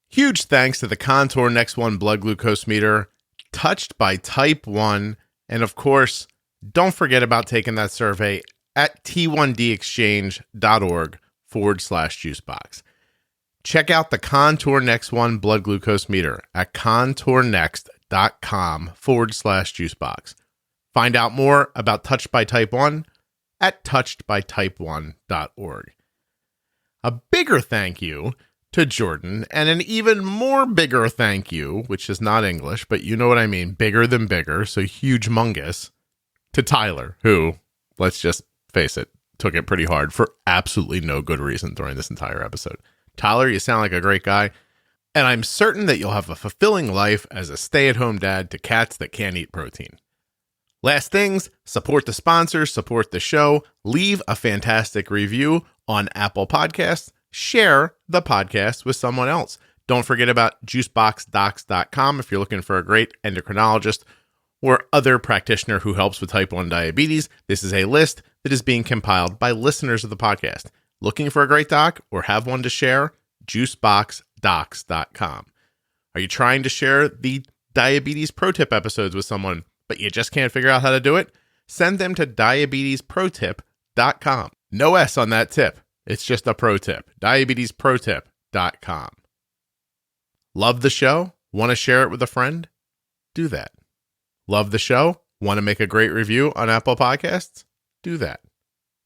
Huge thanks to the Contour Next One blood glucose meter, Touched by Type 1, and of course, don't forget about taking that survey at t1dexchange.org/juicebox. Check out the Contour Next One blood glucose meter at contournext.com/juicebox. Find out more about Touched by Type 1 at touchedbytype1.org. A bigger thank you to Jordon, and an even more bigger thank you, which is not English, but you know what I mean, bigger than bigger, so huge mungus, to Tyler, who, let's just face it, took it pretty hard for absolutely no good reason during this entire episode. Tyler, you sound like a great guy, and I'm certain that you'll have a fulfilling life as a stay-at-home dad to cats that can't eat protein. Last things, support the sponsors, support the show, leave a fantastic review on Apple Podcasts, share the podcast with someone else. Don't forget about juiceboxdocs.com if you're looking for a great endocrinologist or other practitioner who helps with type 1 diabetes. This is a list that is being compiled by listeners of the podcast. Looking for a great doc or have one to share? Juiceboxdocs.com. Are you trying to share the diabetes pro tip episodes with someone, but you just can't figure out how to do it? Send them to diabetesprotip.com. No S on that tip. It's just a pro tip. diabetesprotip.com. Love the show? Want to share it with a friend? Do that. Love the show? Want to make a great review on Apple Podcasts? Do that.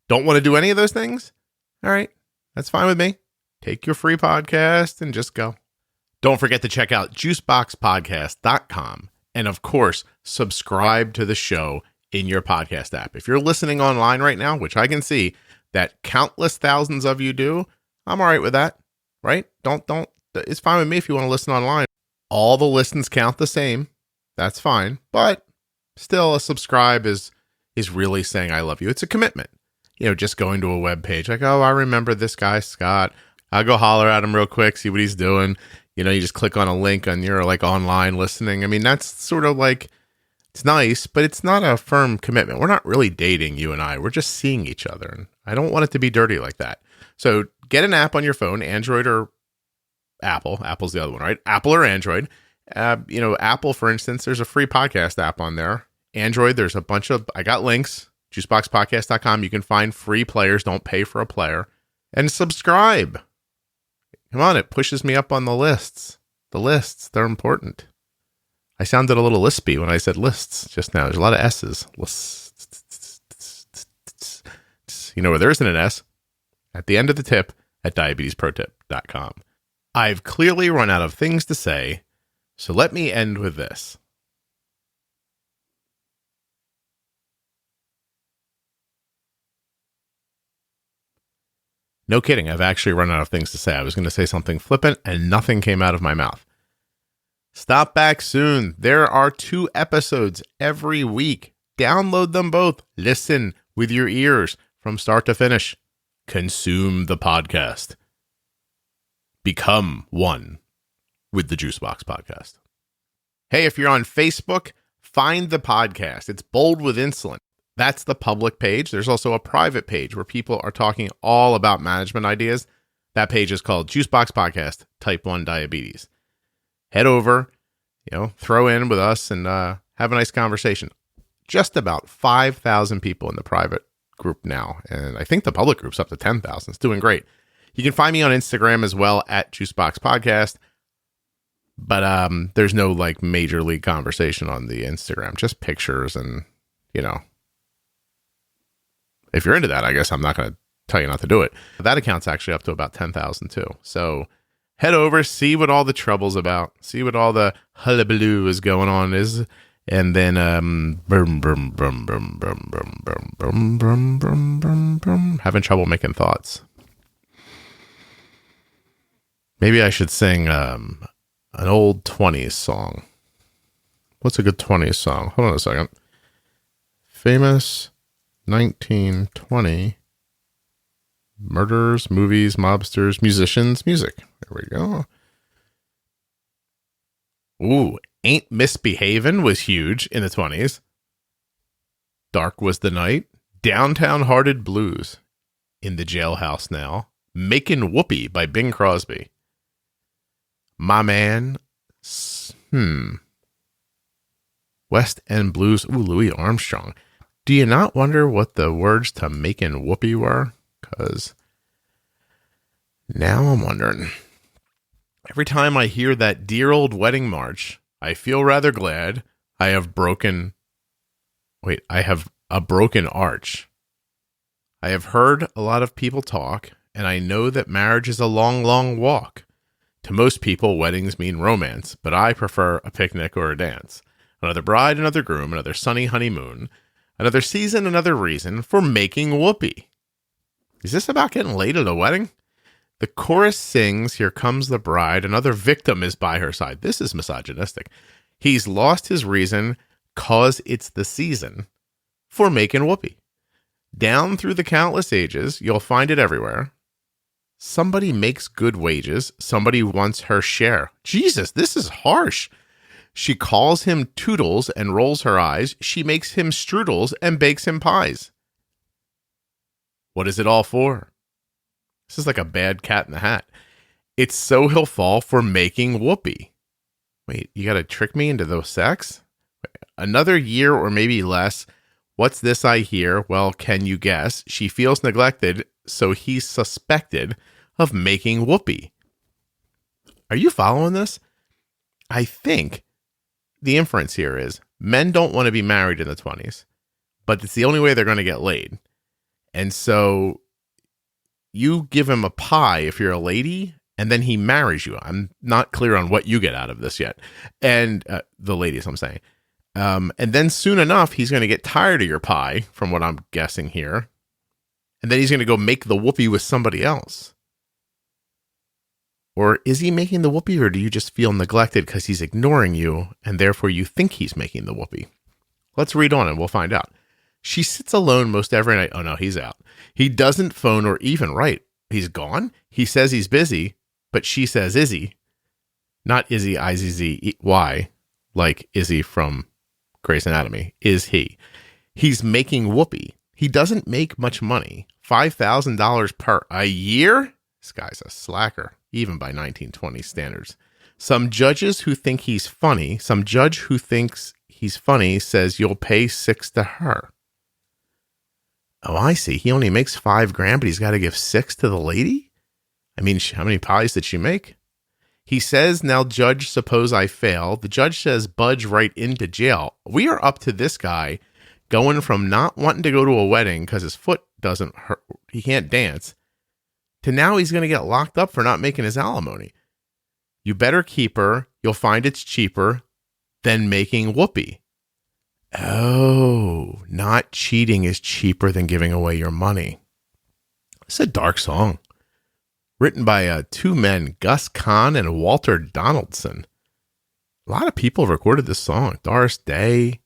Don't want to do any of those things? All right, that's fine with me. Take your free podcast and just go. Don't forget to check out juiceboxpodcast.com and, of course, subscribe to the show in your podcast app. If you're listening online right now, which I can see that countless thousands of you do, I'm all right with that, right? Don't, it's fine with me if you want to listen online. All the listens count the same. That's fine. But still, a subscribe is really saying I love you. It's a commitment. Just going to a web page like, oh, I remember this guy, Scott. I'll go holler at him real quick, see what he's doing. You just click on a link on your online listening. I mean, that's sort of like, it's nice, but it's not a firm commitment. We're not really dating, you and I. We're just seeing each other. And I don't want it to be dirty like that. So get an app on your phone, Android or Apple. Apple's the other one, right? Apple or Android. Apple, for instance, there's a free podcast app on there. Android, there's a bunch of, I got links, juiceboxpodcast.com. You can find free players. Don't pay for a player. And subscribe. Come on, it pushes me up on the lists. The lists, they're important. I sounded a little lispy when I said lists just now. There's a lot of S's. Lists. Where there isn't an S? At the end of the tip at diabetesprotip.com. I've clearly run out of things to say, so let me end with this. No kidding, I've actually run out of things to say. I was going to say something flippant and nothing came out of my mouth. Stop back soon. There are 2 episodes every week. Download them both. Listen with your ears from start to finish. Consume the podcast. Become one with the Juicebox Podcast. Hey, if you're on Facebook, find the podcast. It's Bold with Insulin. That's the public page. There's also a private page where people are talking all about management ideas. That page is called Juicebox Podcast, Type 1 Diabetes. Head over, throw in with us and have a nice conversation. Just about 5,000 people in the private group now. And I think the public group's up to 10,000. It's doing great. You can find me on Instagram as well at Juicebox Podcast. But there's no major league conversation on the Instagram. Just pictures and, if you're into that, I guess I'm not going to tell you not to do it. That account's actually up to about 10,000 too. So head over, see what all the trouble's about, see what all the hullabaloo is going on is, and then having trouble making thoughts. Maybe I should sing an old 20s song. What's a good 20s song? Hold on a second. Famous 1920 murders, movies, mobsters, musicians, music. There we go. Ooh, Ain't Misbehavin' was huge in the 20s. Dark Was the Night. Downtown Hearted Blues. In the Jailhouse Now. Makin' Whoopee by Bing Crosby. My Man. West End Blues. Ooh, Louis Armstrong. Do you not wonder what the words to Makin' Whoopee were? Because now I'm wondering. Every time I hear that dear old wedding march, I feel rather glad I have a broken arch. I have heard a lot of people talk, and I know that marriage is a long, long walk. To most people, weddings mean romance, but I prefer a picnic or a dance. Another bride, another groom, another sunny honeymoon. Another season, another reason for making whoopee. Is this about getting late at a wedding? The chorus sings, here comes the bride, another victim is by her side. This is misogynistic. He's lost his reason, 'cause it's the season for making whoopee. Down through the countless ages, you'll find it everywhere. Somebody makes good wages, somebody wants her share. Jesus, this is harsh. She calls him Toodles and rolls her eyes. She makes him strudels and bakes him pies. What is it all for? This is like a bad Cat in the Hat. It's so he'll fall for making whoopee. Wait, you got to trick me into those sex? Another year or maybe less. What's this I hear? Well, can you guess? She feels neglected, so he's suspected of making whoopee. Are you following this? I think the inference here is men don't want to be married in the 20s, but it's the only way they're going to get laid. And so you give him a pie if you're a lady, and then he marries you. I'm not clear on what you get out of this yet. And the ladies, I'm saying. And then soon enough, he's going to get tired of your pie, from what I'm guessing here. And then he's going to go make the whoopee with somebody else. Or is he making the whoopee, or do you just feel neglected because he's ignoring you, and therefore you think he's making the whoopee? Let's read on and we'll find out. She sits alone most every night. Oh no, he's out. He doesn't phone or even write. He's gone. He says he's busy, but she says Izzy. Not Izzy, I-Z-Z-Y, like Izzy from Grey's Anatomy. Is he? He's making whoopee. He doesn't make much money. $5,000 per a year? This guy's a slacker, even by 1920 standards. Some judge who thinks he's funny says you'll pay $6 to her. Oh, I see. He only makes $5,000, but he's got to give $6 to the lady? I mean, how many pies did she make? He says, now judge, suppose I fail. The judge says, budge right into jail. We are up to this guy going from not wanting to go to a wedding because his foot doesn't hurt, he can't dance, to now he's going to get locked up for not making his alimony. You better keep her. You'll find it's cheaper than making whoopee. Oh, not cheating is cheaper than giving away your money. It's a dark song. Written by two men, Gus Kahn and Walter Donaldson. A lot of people recorded this song. Doris Day,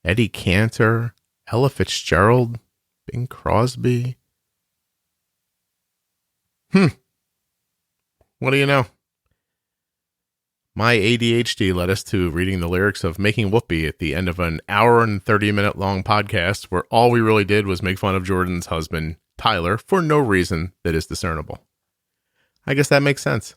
Eddie Cantor, Ella Fitzgerald, Bing Crosby. What do you know? My ADHD led us to reading the lyrics of Making Whoopee at the end of an hour and 30-minute long podcast where all we really did was make fun of Jordan's husband, Tyler, for no reason that is discernible. I guess that makes sense.